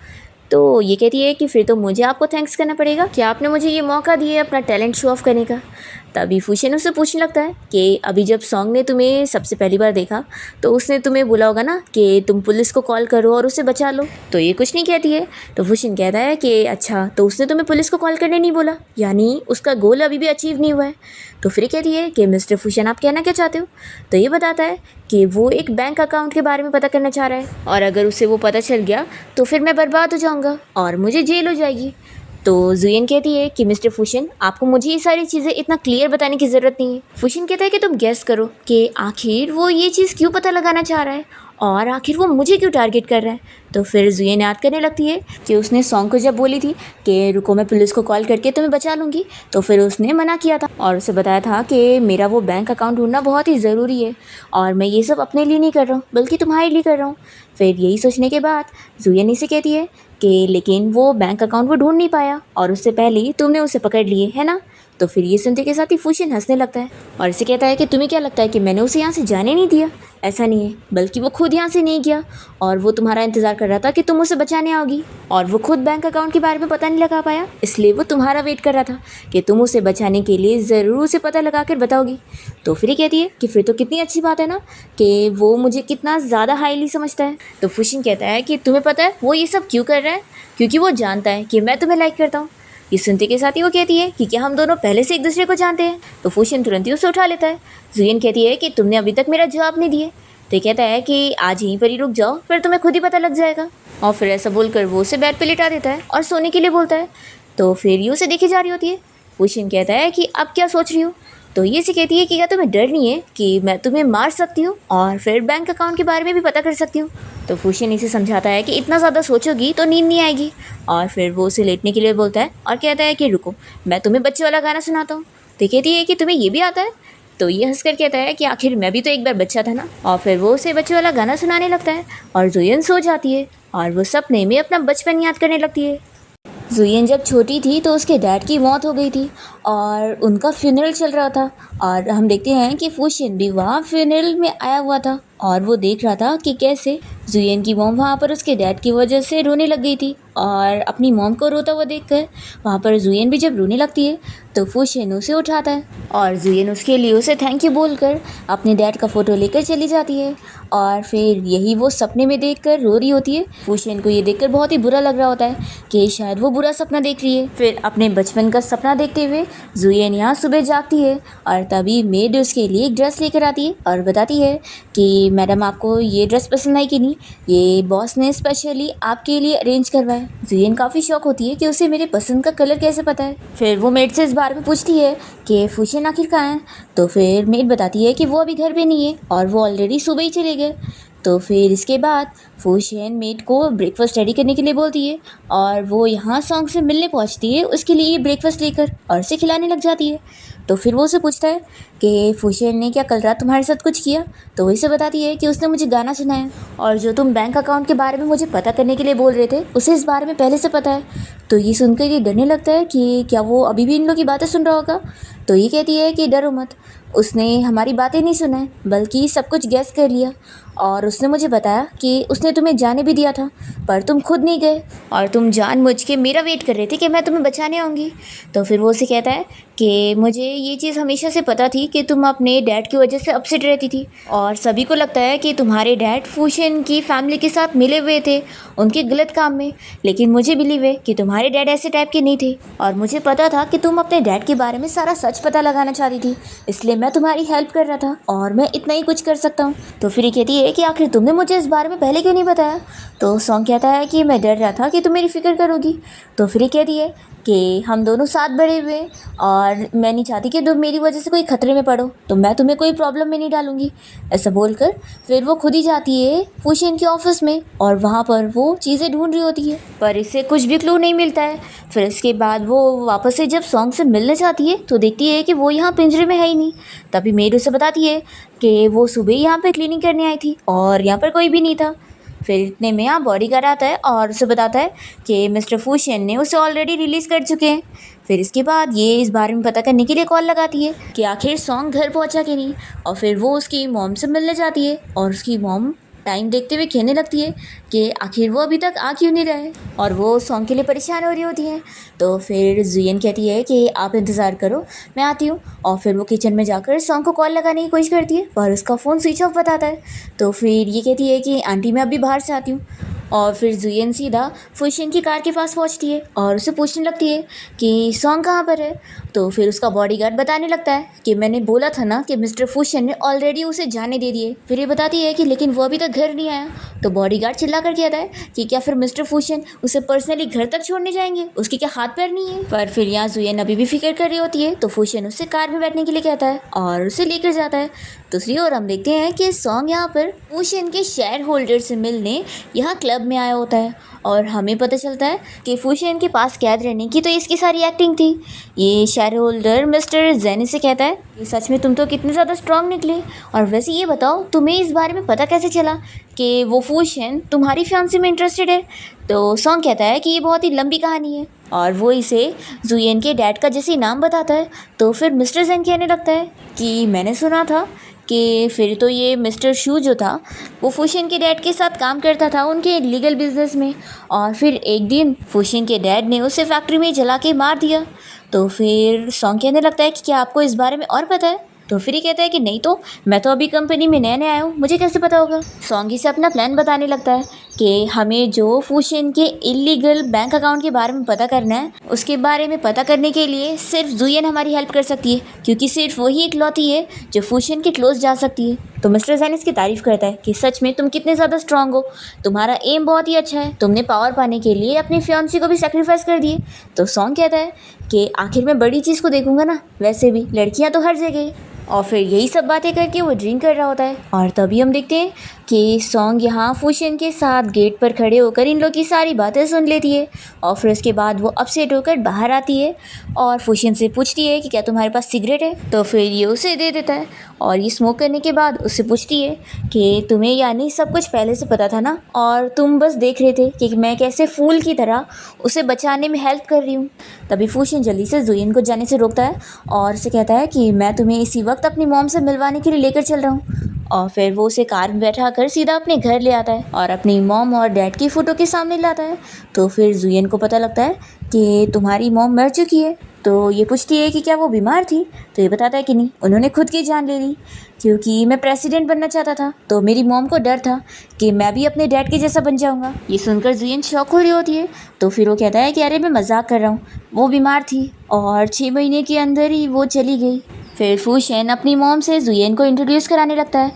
तो ये कहती है कि फिर तो मुझे आपको थैंक्स करना पड़ेगा कि आपने मुझे ये मौका दिया अपना टैलेंट शो ऑफ करने का। तभी फुशिन उससे पूछने लगता है कि अभी जब सॉन्ग ने तुम्हें सबसे पहली बार देखा तो उसने तुम्हें बोला होगा ना कि तुम पुलिस को कॉल करो और उसे बचा लो। तो ये कुछ नहीं कहती है। तो फुशिन कहता है कि अच्छा, तो उसने तुम्हें पुलिस को कॉल करने नहीं बोला, यानी उसका गोल अभी भी अचीव नहीं हुआ है। तो फिर कहती है कि मिस्टर फुशिन आप कहना क्या चाहते हो। तो ये बताता है कि वो एक बैंक अकाउंट के बारे में पता करना चाह रहा है और अगर उसे वो पता चल गया तो फिर मैं बर्बाद हो जाऊँगा और मुझे जेल हो जाएगी। तो जुएन कहती है कि मिस्टर फुशिन आपको मुझे ये सारी चीज़ें इतना क्लियर बताने की ज़रूरत नहीं है। फुशिन कहता है कि तुम गेस करो कि आखिर वो ये चीज़ क्यों पता लगाना चाह रहा है और आखिर वो मुझे क्यों टारगेट कर रहा है। तो फिर जुएन याद करने लगती है कि उसने सॉन्ग को जब बोली थी कि रुको मैं पुलिस को कॉल करके तुम्हें बचा लूँगी, तो फिर उसने मना किया था और उसे बताया था कि मेरा वो बैंक अकाउंट ढूंढना बहुत ही ज़रूरी है और मैं ये सब अपने लिए नहीं कर रहा हूँ बल्कि तुम्हारे लिए कर रहा हूँ। फिर यही सोचने के बाद जुएन इसे कहती है कि लेकिन वो बैंक अकाउंट वो ढूंढ नहीं पाया और उससे पहले ही तुमने उसे पकड़ लिए है ना। तो फिर ये सुनते के साथ ही फुशिन हंसने लगता है और इसे कहता है कि तुम्हें क्या लगता है कि मैंने उसे यहाँ से जाने नहीं दिया। ऐसा नहीं है, बल्कि वो खुद यहाँ से नहीं गया और वो तुम्हारा इंतज़ार कर रहा था कि तुम उसे बचाने आओगी और वो खुद बैंक अकाउंट के बारे में पता नहीं लगा पाया, इसलिए वो तुम्हारा वेट कर रहा था कि तुम उसे बचाने के लिए ज़रूर उसे पता लगा कर बताओगी। तो फिर ये कहती है कि फिर तो कितनी अच्छी बात है ना कि वो मुझे कितना ज़्यादा हाईली समझता है। तो फुशिन कहता है कि तुम्हें पता है वो ये सब क्यों कर रहा है, क्योंकि वो जानता है कि मैं तुम्हें लाइक करता हूँ। ये सुनते के साथ ही वो कहती है कि क्या हम दोनों पहले से एक दूसरे को जानते हैं। तो फुशिन तुरंत ही उसे उठा लेता है। जुएन कहती है कि तुमने अभी तक मेरा जवाब नहीं दिए। तो कहता है कि आज यहीं पर ही रुक जाओ, फिर तुम्हें खुद ही पता लग जाएगा। और फिर ऐसा बोलकर वो उसे बेड पे लिटा देता है और सोने के लिए बोलता है। तो फिर ये उसे देखी जा रही होती है। फुशिन कहता है कि अब क्या सोच रही हो। तो ये से कहती है कि क्या तुम्हें डर नहीं है कि मैं तुम्हें मार सकती हूँ और फिर बैंक अकाउंट के बारे में भी पता कर सकती हूँ। तो फुशियन इसे समझाता है कि इतना ज़्यादा सोचोगी तो नींद नहीं आएगी, और फिर वो उसे लेटने के लिए बोलता है और कहता है कि रुको, मैं तुम्हें बच्चे वाला गाना सुनाता हूँ। तो कहती है कि तुम्हें ये भी आता है। तो ये हंसकर कहता है कि आखिर मैं भी तो एक बार बच्चा था ना। और फिर वो उसे बच्चे वाला गाना सुनाने लगता है और जुयन सो जाती है और वो सपने में अपना बचपन याद करने लगती है। जुयन जब छोटी थी तो उसके डैड की मौत हो गई थी और उनका फ्यूनरल चल रहा था, और हम देखते हैं कि फुशियन भी वहाँ फ्यूनरल में आया हुआ था और वो देख रहा था कि कैसे जुयन की मॉम वहाँ पर उसके डैड की वजह से रोने लग गई थी, और अपनी मॉम को रोता हुआ देखकर वहाँ पर जुयन भी जब रोने लगती है तो फुशियन उसे उठाता है और जुयन उसके लिए उसे थैंक यू बोलकर अपने डैड का फ़ोटो लेकर चली जाती है। और फिर यही वो सपने में देखकर रो रही होती है। फुशियन को ये देखकर बहुत ही बुरा लग रहा होता है कि शायद वो बुरा सपना देख रही है। फिर अपने बचपन का सपना देखते हुए जुयन यहाँ सुबह जागती है और तभी मेड उसके लिए एक ड्रेस लेकर आती है और बताती है कि मैडम आपको ये ड्रेस पसंद आई कि नहीं, ये बॉस ने स्पेशली आपके लिए अरेंज करवाया है। जुयन काफ़ी शौक होती है कि उसे मेरे पसंद का कलर कैसे पता है। फिर वो मेड से इस बारे में पूछती है कि फुशियन आखिर कहाँ है। तो फिर मेड बताती है कि वो अभी घर पे नहीं है और वो ऑलरेडी सुबह ही चले गए। तो फिर इसके बाद फुशियन मेड को ब्रेकफास्ट रेडी करने के लिए बोलती है और वो यहाँ सॉन्ग से मिलने पहुँचती है उसके लिए ब्रेकफास्ट लेकर और उसे खिलाने लग जाती है। तो फिर वो उसे पूछता है कि फुशियन ने क्या कल रात तुम्हारे साथ कुछ किया। तो वो इसे बताती है कि उसने मुझे गाना सुनाया और जो तुम बैंक अकाउंट के बारे में मुझे पता करने के लिए बोल रहे थे उसे इस बारे में पहले से पता है। तो ये सुनकर ये डरने लगता है कि क्या वो अभी भी इन लोग की बातें सुन रहा होगा। तो ये कहती है कि डरो मत, उसने हमारी बातें नहीं सुना है बल्कि सब कुछ गैस कर लिया, और उसने मुझे बताया कि उसने तुम्हें जाने भी दिया था पर तुम खुद नहीं गए और तुम जानबूझ के मेरा वेट कर रहे थे कि मैं तुम्हें बचाने आऊँगी। तो फिर वो उसे कहता है कि मुझे ये चीज़ हमेशा से पता थी कि तुम अपने डैड की वजह से अपसेट रहती थी और सभी को लगता है कि तुम्हारे डैड फुशियन की फैमिली के साथ मिले हुए थे उनके गलत काम में, लेकिन मुझे बिलीव है कि तुम्हारे डैड ऐसे टाइप के नहीं थे और मुझे पता था कि तुम अपने डैड के बारे में सारा सच पता लगाना चाहती थी, इसलिए मैं तुम्हारी हेल्प कर रहा था और मैं इतना ही कुछ कर सकता हूँ। तो फिर ये कहती है कि आखिर तुमने मुझे इस बारे में पहले क्यों नहीं बताया। तो सॉन्ग कहता है कि मैं डर रहा था कि तुम मेरी फिक्र करोगी। तो फिर ये कहती है कि हम दोनों साथ बड़े हुए और मैं नहीं चाहती कि तुम मेरी वजह से कोई खतरे में पड़ो, तो मैं तुम्हें कोई प्रॉब्लम में नहीं डालूंगी। ऐसा बोलकर फिर वो खुद ही जाती है फुशियन के ऑफिस में और वहाँ पर वो चीज़ें ढूंढ रही होती है पर इसे कुछ भी क्लू नहीं मिलता है। फिर इसके बाद वो वापस से जब सॉन्ग से मिलने जाती है तो देखती है कि वो यहाँ पिंजरे में है ही नहीं। तभी मेड उसे बताती है कि वो सुबह यहाँ पे क्लीनिंग करने आई थी और यहाँ पर कोई भी नहीं था। फिर इतने में यहाँ बॉडीगार्ड आता है और उसे बताता है कि मिस्टर फुशियन ने उसे ऑलरेडी रिलीज़ कर चुके हैं। फिर इसके बाद ये इस बारे में पता करने के लिए कॉल लगाती है कि आखिर सॉन्ग घर पहुंचा कि नहीं, और फिर वो उसकी मॉम से मिलने जाती है और उसकी मॉम टाइम देखते हुए कहने लगती है कि आखिर वो अभी तक आ क्यों नहीं रहे और वो सॉन्ग के लिए परेशान हो रही होती हैं। तो फिर जुयन कहती है कि आप इंतज़ार करो, मैं आती हूँ, और फिर वो किचन में जाकर सॉन्ग को कॉल लगाने की कोशिश करती है पर उसका फ़ोन स्विच ऑफ बताता है। तो फिर ये कहती है कि आंटी मैं अभी बाहर से आती हूँ, और फिर जुयन सीधा फुशियन की कार के पास पहुंचती है और उसे पूछने लगती है कि सॉन्ग कहाँ पर है। तो फिर उसका बॉडीगार्ड बताने लगता है कि मैंने बोला था ना कि मिस्टर फुशियन ने ऑलरेडी उसे जाने दे दिए। फिर ये बताती है कि लेकिन वो अभी तक घर नहीं आया। तो बॉडीगार्ड चिल्ला कर कहता है कि क्या फिर मिस्टर फुशियन उसे पर्सनली घर तक छोड़ने जाएंगे, उसके क्या हाथ पैर नहीं है। पर फिर यहाँ जुयन अभी भी फिक्र कर रही होती है तो फुशियन उससे कार में बैठने के लिए कहता है और उसे लेकर जाता है। दूसरी ओर हम देखते हैं कि सॉन्ग यहाँ पर फुशियन के शेयर होल्डर से मिलने यहाँ क्लब में आया होता है और हमें पता चलता है कि फुशियन के पास कैद रहने की तो इसकी सारी एक्टिंग थी। ये शेयर होल्डर मिस्टर जेनी से कहता है कि सच में तुम तो कितने ज़्यादा स्ट्रांग निकले, और वैसे ये बताओ तुम्हें इस बारे में पता कैसे चला कि वो फुशियन तुम्हारी फियांसी में इंटरेस्टेड है। तो सॉन्ग कहता है कि ये बहुत ही लंबी कहानी है और वो इसे जुयन के डैड का जैसे नाम बताता है। तो फिर मिस्टर जेन कहने लगता है कि मैंने सुना था कि फिर तो ये मिस्टर शू जो था वो फुशियन के डैड के साथ काम करता था उनके लीगल बिजनेस में, और फिर एक दिन फुशियन के डैड ने उसे फैक्ट्री में जला के मार दिया। तो फिर सॉन्ग कहने लगता है कि क्या आपको इस बारे में और पता है। तो फिर ये कहता है कि नहीं तो मैं तो अभी कंपनी में नया नया आया हूँ, मुझे कैसे पता होगा। सॉन्ग इसे अपना प्लान बताने लगता है कि हमें जो फूशन के इलीगल बैंक अकाउंट के बारे में पता करना है, उसके बारे में पता करने के लिए सिर्फ जुयन हमारी हेल्प कर सकती है, क्योंकि सिर्फ वही इकलौती है जो फूशन के क्लोज जा सकती है। तो मिस्टर जैन इसकी तारीफ़ करता है कि सच में तुम कितने ज़्यादा स्ट्रांग हो, तुम्हारा एम बहुत ही अच्छा है, तुमने पावर पाने के लिए अपनी फियांसी को भी सेक्रीफाइस कर दिए। तो सॉन्ग कहता है कि आखिर मैं बड़ी चीज़ को देखूंगा ना, वैसे भी लड़कियां तो हर जगह। और फिर यही सब बातें करके वो ड्रिंक कर रहा होता है और तभी हम देखते हैं कि सॉन्ग यहाँ फूशन के साथ गेट पर खड़े होकर इन लोग की सारी बातें सुन लेती है। और फिर उसके बाद वो अपसेट होकर बाहर आती है और फूशन से पूछती है कि क्या तुम्हारे पास सिगरेट है। तो फिर ये उसे दे देता है और ये स्मोक करने के बाद उससे पूछती है कि तुम्हें यानी सब कुछ पहले से पता था ना, और तुम बस देख रहे थे कि मैं कैसे फूल की तरह उसे बचाने में हेल्प कर रही हूँ। तभी फूशन जल्दी से जुयन को जाने से रोकता है और उसे कहता है कि मैं तुम्हें इसी वक्त अपनी मॉम से मिलवाने के लिए लेकर चल रहा हूँ। और फिर वो उसे कार में बैठा कर सीधा अपने घर ले आता है और अपनी मॉम और डैड की फ़ोटो के सामने लाता है। तो फिर जुयन को पता लगता है कि तुम्हारी मॉम मर चुकी है। तो ये पूछती है कि क्या वो बीमार थी, तो ये बताता है कि नहीं, उन्होंने खुद की जान ले ली, क्योंकि मैं प्रेसिडेंट बनना चाहता था, तो मेरी मॉम को डर था कि मैं भी अपने डैड के जैसा बन जाऊंगा। ये सुनकर जुयन शॉक हो रही होती है। तो फिर वो कहता है कि अरे मैं मजाक कर रहा हूँ, वो बीमार थी और 6 महीने के अंदर ही वो चली गई। फिर फूशन अपनी मॉम से जुयन को इंट्रोड्यूस कराने लगता है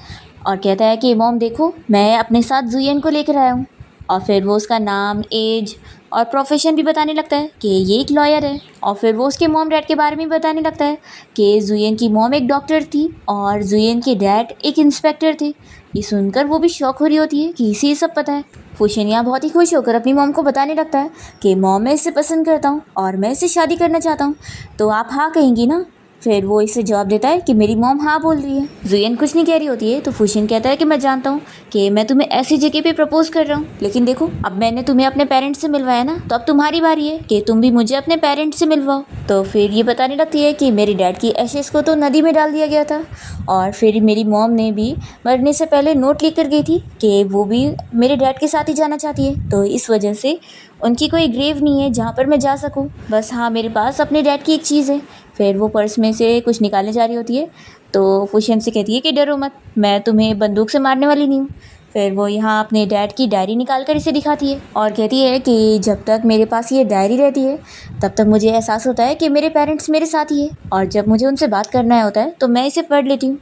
और कहता है कि मॉम देखो, मैं अपने साथ जुयन को लेकर आया हूँ। और फिर वो उसका नाम, एज और प्रोफेशन भी बताने लगता है कि ये एक लॉयर है। और फिर वो उसके मॉम डैड के बारे में बताने लगता है कि जुयन की मॉम एक डॉक्टर थी और जुयन के डैड एक इंस्पेक्टर थे। ये सुनकर वो भी शॉक हो रही होती है कि इसे ये सब पता है। फूशन यहाँ बहुत ही खुश होकर अपनी मॉम को बताने लगता है कि मॉम, मैं इसे पसंद करता हूँ और मैं इससे शादी करना चाहता हूँ, तो आप हाँ कहेंगी ना। फिर वो इसे जवाब देता है कि मेरी मॉम हाँ बोल रही है। जुयन कुछ नहीं कह रही होती है। तो फूशन कहता है कि मैं जानता हूँ कि मैं तुम्हें ऐसी जगह पे प्रपोज कर रहा हूँ, लेकिन देखो अब मैंने तुम्हें अपने पेरेंट्स से मिलवाया ना, तो अब तुम्हारी बारी है कि तुम भी मुझे अपने पेरेंट्स से मिलवाओ। तो फिर ये बताने लगती है कि मेरे डैड की एशेस को तो नदी में डाल दिया गया था, और फिर मेरी मॉम ने भी मरने से पहले नोट लिख कर गई थी कि वो भी मेरे डैड के साथ ही जाना चाहती है, तो इस वजह से उनकी कोई ग्रेव नहीं है जहाँ पर मैं जा सकूँ। बस हाँ, मेरे पास अपने डैड की एक चीज़ है। फिर वो पर्स में से कुछ निकालने जा रही होती है। तो फूशन से कहती है कि डरो मत, मैं तुम्हें बंदूक से मारने वाली नहीं हूँ। फिर वो यहाँ अपने डैड की डायरी निकाल कर इसे दिखाती है और कहती है कि जब तक मेरे पास ये डायरी रहती है तब तक मुझे एहसास होता है कि मेरे पेरेंट्स मेरे साथ ही है, और जब मुझे उनसे बात करना होता है तो मैं इसे पढ़ लेती हूँ।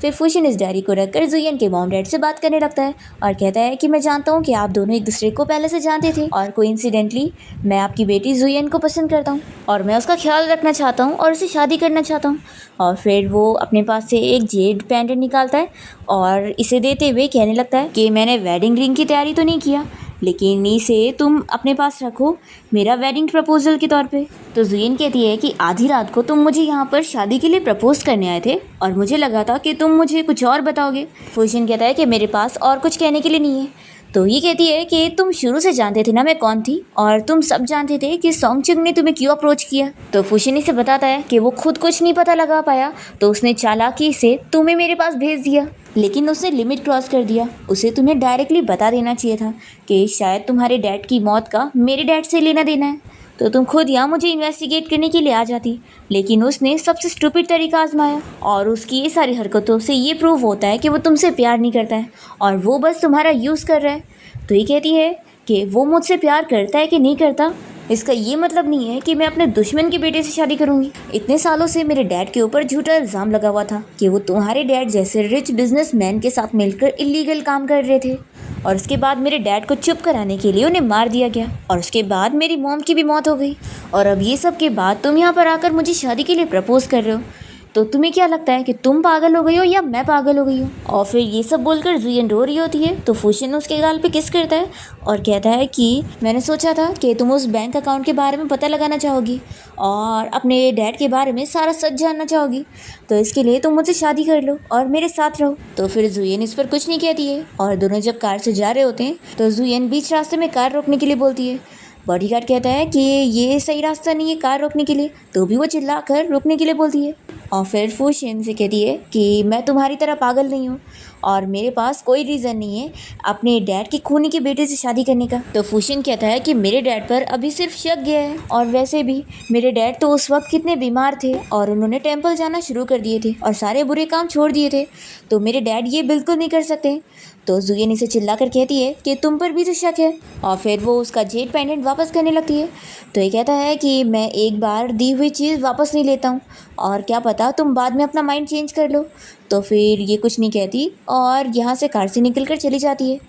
फिर फूशन इस डायरी को रखकर जुयन के मॉम डैड से बात करने लगता है और कहता है कि मैं जानता हूँ कि आप दोनों एक दूसरे को पहले से जानते थे, और कोइंसिडेंटली मैं आपकी बेटी जुयन को पसंद करता हूँ और मैं उसका ख्याल रखना चाहता हूँ और उसे शादी करना चाहता हूँ। और फिर वो अपने पास से एक जेड पेंडेंट निकालता है और इसे देते हुए कहने लगता है कि मैंने वेडिंग रिंग की तैयारी तो नहीं किया, लेकिन इसे तुम अपने पास रखो मेरा वेडिंग प्रपोजल के तौर पे। तो जुयन कहती है कि आधी रात को तुम मुझे यहाँ पर शादी के लिए प्रपोज करने आए थे और मुझे लगा था कि तुम मुझे कुछ और बताओगे। फूशन कहता है कि मेरे पास और कुछ कहने के लिए नहीं है। तो ये कहती है कि तुम शुरू से जानते थे ना मैं कौन थी, और तुम सब जानते थे कि सॉन्गचुंग ने तुम्हें क्यों अप्रोच किया। तो फूशन इसे बताता है कि वो खुद कुछ नहीं पता लगा पाया, तो उसने चालाकी से तुम्हें मेरे पास भेज दिया, लेकिन उसने लिमिट क्रॉस कर दिया। उसे तुम्हें डायरेक्टली बता देना चाहिए था कि शायद तुम्हारे डैड की मौत का मेरे डैड से लेना देना है, तो तुम खुद यहाँ मुझे इन्वेस्टिगेट करने के लिए आ जाती, लेकिन उसने सबसे स्टूपिड तरीका आजमाया, और उसकी ये सारी हरकतों से ये प्रूव होता है कि वो तुमसे प्यार नहीं करता है और वो बस तुम्हारा यूज़ कर रहा है। तो ये कहती है कि वो मुझसे प्यार करता है कि नहीं करता, इसका ये मतलब नहीं है कि मैं अपने दुश्मन के बेटे से शादी करूंगी। इतने सालों से मेरे डैड के ऊपर झूठा इल्ज़ाम लगा हुआ था कि वो तुम्हारे डैड जैसे रिच बिजनेसमैन के साथ मिलकर इलीगल काम कर रहे थे, और उसके बाद मेरे डैड को चुप कराने के लिए उन्हें मार दिया गया, और उसके बाद मेरी मॉम की भी मौत हो गई, और अब ये सब के बाद तुम यहाँ पर आकर मुझे शादी के लिए प्रपोज कर रहे हो। तो तुम्हें क्या लगता है कि तुम पागल हो गई हो या मैं पागल हो गई हूँ। और फिर ये सब बोलकर जुयन रो रही होती है। तो फूशन उसके गाल पे किस करता है और कहता है कि मैंने सोचा था कि तुम उस बैंक अकाउंट के बारे में पता लगाना चाहोगी और अपने डैड के बारे में सारा सच जानना चाहोगी, तो इसके लिए तुम मुझसे शादी कर लो और मेरे साथ रहो। तो फिर जुयन इस पर कुछ नहीं कहती है, और दोनों जब कार से जा रहे होते हैं तो जुयन बीच रास्ते में कार रोकने के लिए बोलती है। बॉडीगार्ड कहता है कि ये सही रास्ता नहीं है कार रोकने के लिए, तो भी वो चिल्ला कर रोकने के लिए बोलती है। और फिर फूशियन से कहती है कि मैं तुम्हारी तरह पागल नहीं हूँ और मेरे पास कोई रीज़न नहीं है अपने डैड की खूनी के बेटे से शादी करने का। तो फूशियन कहता है कि मेरे डैड पर अभी सिर्फ शक गया है और वैसे भी मेरे डैड तो उस वक्त कितने बीमार थे और उन्होंने टेम्पल जाना शुरू कर दिए थे और सारे बुरे काम छोड़ दिए थे, तो मेरे डैड ये बिल्कुल नहीं कर सकते। तो जुयन इसे चिल्लाकर कहती है कि तुम पर भी तो शक है और फिर वो उसका जेड पेंडेंट वापस करने लगती है। तो ये कहता है कि मैं एक बार दी हुई चीज़ वापस नहीं लेता हूँ और क्या पता तुम बाद में अपना माइंड चेंज कर लो। तो फिर ये कुछ नहीं कहती और यहाँ से कार से निकल कर चली जाती है।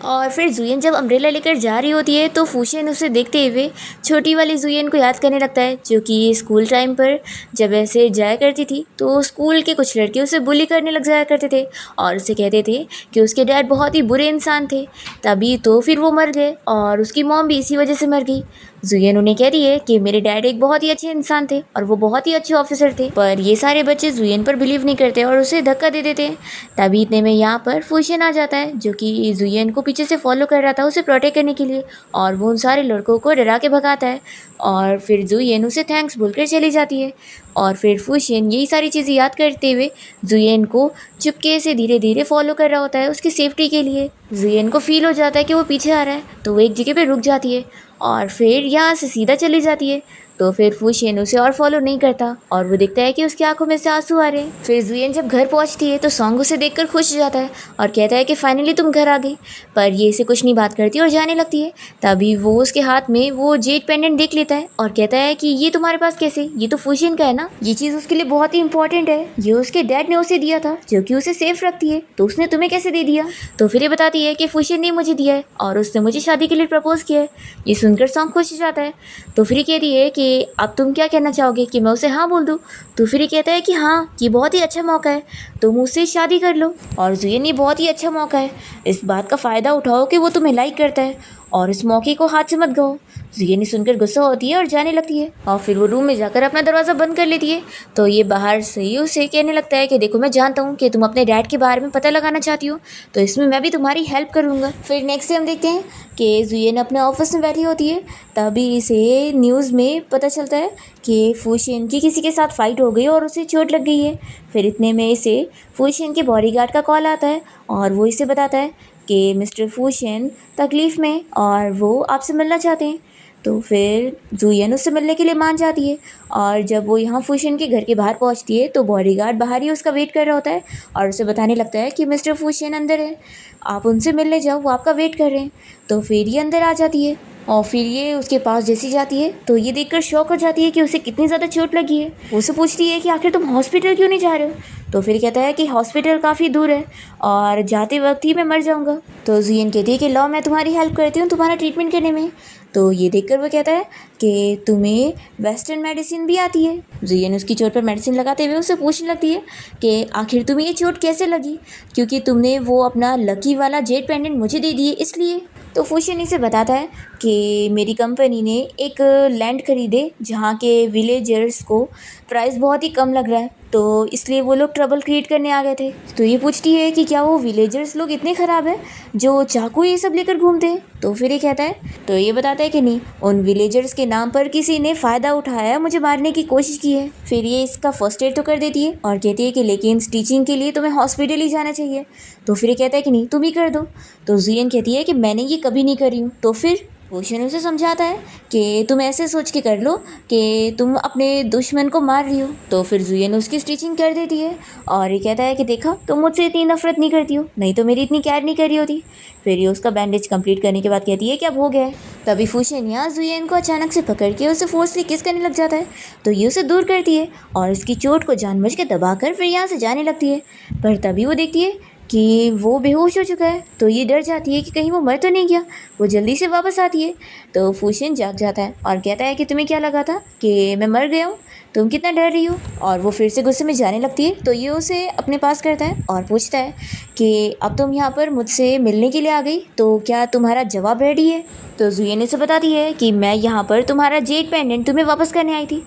और फिर जुयन जब अम्ब्रेला लेकर जा रही होती है तो फूशियन उसे देखते हुए छोटी वाली जुयन को याद करने लगता है, जो कि स्कूल टाइम पर जब ऐसे जाया करती थी तो स्कूल के कुछ लड़के उसे बुली करने लग जाया करते थे और उसे कहते थे कि उसके डैड बहुत ही बुरे इंसान थे, तभी तो फिर वो मर गए और उसकी मॉम भी इसी वजह से मर गई। जुयन उन्हें कह रही है कि मेरे डैड एक बहुत ही अच्छे इंसान थे और वो बहुत ही अच्छे ऑफिसर थे, पर ये सारे बच्चे जुयन पर बिलीव नहीं करते और उसे धक्का दे देते हैं। तभी इतने में यहाँ पर फूशियन आ जाता है, जो कि जुयन को पीछे से फॉलो कर रहा था उसे प्रोटेक्ट करने के लिए, और वो उन सारे लड़कों को डरा के भगाता है और फिर जुयन उसे थैंक्स बोलकर चली जाती है। और फिर फूशियन यही सारी चीज़ें याद करते हुए जुयन को चुपके से धीरे धीरे फॉलो कर रहा होता है उसकी सेफ्टी के लिए। जुयन को फील हो जाता है कि वो पीछे आ रहा है, तो वो एक जगह पे रुक जाती है और फिर यहाँ से सीधा चली जाती है। तो फिर फूशियन उसे और फॉलो नहीं करता और वो देखता है कि उसकी आंखों में से आंसू आ रहे हैं। फिर जुयन जब घर पहुंचती है तो सॉन्ग उसे देखकर खुश हो जाता है और कहता है कि फाइनली तुम घर आ गई, पर ये इसे कुछ नहीं बात करती और जाने लगती है। तभी वो उसके हाथ में वो जेड पेंडेंट देख लेता है और कहता है कि ये तुम्हारे पास कैसे, ये तो फूशियन का है ना, ये चीज़ उसके लिए बहुत ही इंपॉर्टेंट है, ये उसके डैड ने उसे दिया था जो कि उसे सेफ रखती है, तो उसने तुम्हें कैसे दे दिया। तो फिर ये बताती है कि फूशियन ने मुझे दिया है और उसने मुझे शादी के लिए प्रपोज किया है। ये सुनकर सॉन्ग खुश हो जाता है। तो फिर ये कहती है कि अब तुम क्या कहना चाहोगे कि मैं उसे हाँ बोल दूँ। तो फिर ये कहता है कि हाँ, ये बहुत ही अच्छा मौका है, तुम उससे शादी कर लो। और जुयन, ये बहुत ही अच्छा मौका है, इस बात का फ़ायदा उठाओ कि वो तुम्हें लाइक करता है और इस मौके को हाथ से मत गवाओ। जुयन सुनकर गुस्सा होती है और जाने लगती है और फिर वो रूम में जाकर अपना दरवाज़ा बंद कर लेती है। तो ये बाहर से ही उसे कहने लगता है कि देखो, मैं जानता हूँ कि तुम अपने डैड के बारे में पता लगाना चाहती हो, तो इसमें मैं भी तुम्हारी हेल्प करूँगा। फिर नेक्स्ट डे हम देखते हैं कि जुयन अपने ऑफिस में बैठी होती है, तभी इसे न्यूज़ में पता चलता है कि फूशियन की किसी के साथ फाइट हो गई और उसे चोट लग गई है। फिर इतने में इसे फूशियन के बॉडीगार्ड का कॉल आता है और वो इसे बताता है कि मिस्टर फूशियन तकलीफ़ में और वो आपसे मिलना चाहते हैं। तो फिर जुयन उससे मिलने के लिए मान जाती है और जब वो यहाँ फूशियन के घर के बाहर पहुँचती है तो बॉडीगार्ड बाहर ही उसका वेट कर रहा होता है और उसे बताने लगता है कि मिस्टर फूशियन अंदर है, आप उनसे मिलने जाओ, वो आपका वेट कर रहे हैं। तो फिर ये अंदर आ जाती है और फिर ये उसके पास जैसी जाती है तो ये देखकर शॉक हो जाती है कि उसे कितनी ज़्यादा चोट लगी है। उससे पूछती है कि आखिर तुम हॉस्पिटल क्यों नहीं जा रहे हो। तो फिर कहता है कि हॉस्पिटल काफ़ी दूर है और जाते वक्त ही मैं मर जाऊंगा। तो जुयन कहती है कि लो, मैं तुम्हारी हेल्प करती हूँ तुम्हारा ट्रीटमेंट करने में। तो ये देखकर वो कहता है कि तुम्हें वेस्टर्न मेडिसिन भी आती है। जुयन उसकी चोट पर मेडिसिन लगाते हुए उससे पूछने लगती है कि आखिर तुम्हें ये चोट कैसे लगी, क्योंकि तुमने वो अपना लकी वाला जेड पेंडेंट मुझे दे दिए इसलिए। तो फूशियन इसे बताता है कि मेरी कंपनी ने एक लैंड खरीदे जहाँ के विलेजर्स को प्राइस बहुत ही कम लग रहा है, तो इसलिए वो लोग ट्रबल क्रिएट करने आ गए थे। तो ये पूछती है कि क्या वो विलेजर्स लोग इतने ख़राब हैं जो चाकू ये सब लेकर घूमते हैं। तो फिर ये कहता है, तो ये बताता है कि नहीं, उन विलेजर्स के नाम पर किसी ने फ़ायदा उठाया, मुझे मारने की कोशिश की है। फिर ये इसका फर्स्ट एड तो कर देती है और कहती है कि लेकिन स्टिचिंग के लिए तुम्हें हॉस्पिटल ही जाना चाहिए। तो फिर ये कहता है कि नहीं, तुम ही कर दो। तो जुयन कहती है कि मैंने ये कभी नहीं करी हूँ। तो फिर फूशियन उसे समझाता है कि तुम ऐसे सोच के कर लो कि तुम अपने दुश्मन को मार रही हो। तो फिर जुयन उसकी स्टिचिंग कर देती है और ये कहता है कि देखा, तुम मुझसे इतनी नफरत नहीं करती हो, नहीं तो मेरी इतनी केयर नहीं करी होती। फिर ये उसका बैंडेज कंप्लीट करने के बाद कहती है कि अब हो गया है। तभी फूशियन यहाँ जुयन को अचानक से पकड़ के उसे फोर्सली किस करने लग जाता है, तो ये उसे दूर करती है और इसकी चोट को जानबूझ के दबाकर फिर यहाँ से जाने लगती है। पर तभी वो देखती है कि वो बेहोश हो चुका है, तो ये डर जाती है कि कहीं वो मर तो नहीं गया। वो जल्दी से वापस आती है तो फूशियन जाग जाता है और कहता है कि तुम्हें क्या लगा था कि मैं मर गया हूँ, तुम कितना डर रही हो। और वो फिर से गुस्से में जाने लगती है। तो ये उसे अपने पास करता है और पूछता है कि अब तुम यहाँ पर मुझसे मिलने के लिए आ गई, तो क्या तुम्हारा जवाब रेडी है। तो जुयन से बताती है कि मैं यहाँ पर तुम्हारा जेड पेंडेंट तुम्हें वापस करने आई थी।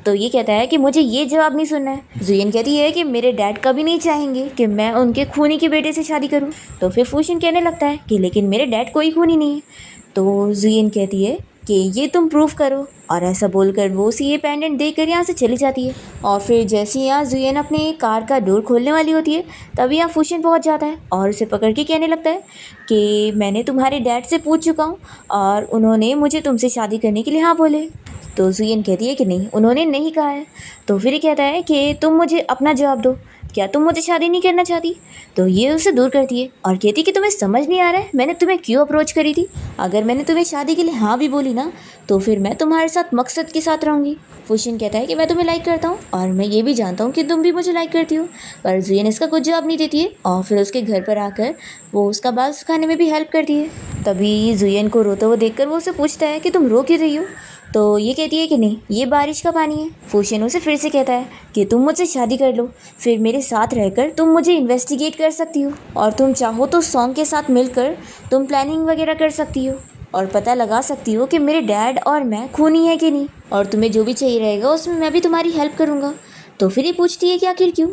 तो ये कहता है कि मुझे ये जवाब नहीं सुनना है। जुयन कहती है कि मेरे डैड कभी नहीं चाहेंगे कि मैं उनके खूनी के बेटे से शादी करूं। तो फिर फूशियन कहने लगता है कि लेकिन मेरे डैड कोई खूनी नहीं है। तो जुयन कहती है कि ये तुम प्रूफ करो। और ऐसा बोलकर वो उसे ये पेंडेंट देकर यहाँ से चली जाती है। और फिर जैसे ही यहाँ जुयन अपने कार का डोर खोलने वाली होती है तभी यहाँ फुशिन पहुँच जाता है और उसे पकड़ के कहने लगता है कि मैंने तुम्हारे डैड से पूछ चुका हूँ और उन्होंने मुझे तुमसे शादी करने के लिए हाँ बोले। तो जुयन कहती है कि नहीं, उन्होंने नहीं कहा है। तो फिर ये कहता है कि तुम मुझे अपना जवाब दो, क्या तुम मुझे शादी नहीं करना चाहती? तो ये उसे दूर करती है और कहती है कि तुम्हें समझ नहीं आ रहा है मैंने तुम्हें क्यों अप्रोच करी थी। अगर मैंने तुम्हें शादी के लिए हाँ भी बोली ना तो फिर मैं तुम्हारे साथ मकसद के साथ रहूँगी। फुशिन कहता है कि मैं तुम्हें लाइक करता हूँ और मैं ये भी जानता हूँ कि तुम भी मुझे लाइक करती हो। पर जुयन इसका कुछ जवाब नहीं देती है और फिर उसके घर पर आकर वो उसका बाल सुखाने में भी हेल्प करती है। तभी जुयन को रोता हुआ देखकर वो उसे पूछता है कि तुम रो क्यों रही हो? तो ये कहती है कि नहीं, ये बारिश का पानी है। फुशिन उसे फिर से कहता है कि तुम मुझसे शादी कर लो, फिर मेरे साथ रहकर तुम मुझे इन्वेस्टिगेट कर सकती हो और तुम चाहो तो सॉन्ग के साथ मिलकर तुम प्लानिंग वगैरह कर सकती हो और पता लगा सकती हो कि मेरे डैड और मैं खूनी है कि नहीं, और तुम्हें जो भी चाहिए रहेगा उसमें मैं भी तुम्हारी हेल्प करूँगा। तो फिर ये पूछती है कि आखिर क्यों?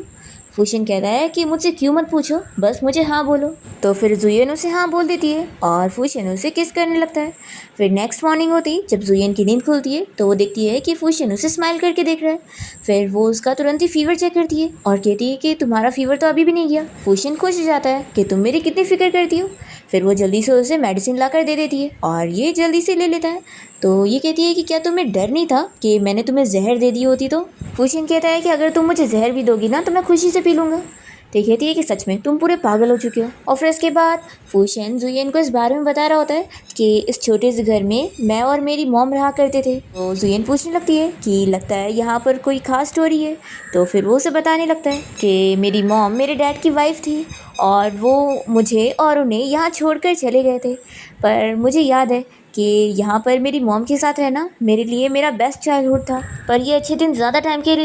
फुशिन कहता है कि मुझसे क्यों मत पूछो, बस मुझे हाँ बोलो। तो फिर जुयन उसे हाँ बोल देती है और फुशिन उसे किस करने लगता है। फिर नेक्स्ट मॉर्निंग होती जब जुयन की नींद खुलती है तो वो देखती है कि फुशिन उसे स्माइल करके देख रहा है। फिर वो उसका तुरंत ही फीवर चेक करती है और कहती है कि तुम्हारा फीवर तो अभी भी नहीं गया। फुशिन खुश हो जाता है कि तुम मेरी कितनी फिक्र करती हो। फिर वो जल्दी से उसे मेडिसिन ला कर दे देती है और ये जल्दी से ले लेता है। तो ये कहती है कि क्या तुम्हें डर नहीं था कि मैंने तुम्हें जहर दे दी होती? तो फुशिन कहता है कि अगर तुम मुझे जहर भी दोगी ना तो मैं खुशी से पी लूँगा। तो कहती है कि सच में तुम पूरे पागल हो चुके हो। और फिर इसके बाद फुशिन जुयन को इस बारे में बता रहा होता है कि इस छोटे से घर में मैं और मेरी मॉम रहा करते थे। तो जुयन पूछने लगती है कि लगता है यहाँ पर कोई खास स्टोरी है। तो फिर वो उसे बताने लगता है कि मेरी मॉम मेरे डैड की वाइफ थी और वो मुझे और उन्हें यहाँ छोड़कर चले गए थे। पर मुझे याद है कि यहाँ पर मेरी मॉम के साथ रहना मेरे लिए मेरा बेस्ट चाइल्डहुड था। पर ये अच्छे दिन ज़्यादा टाइम के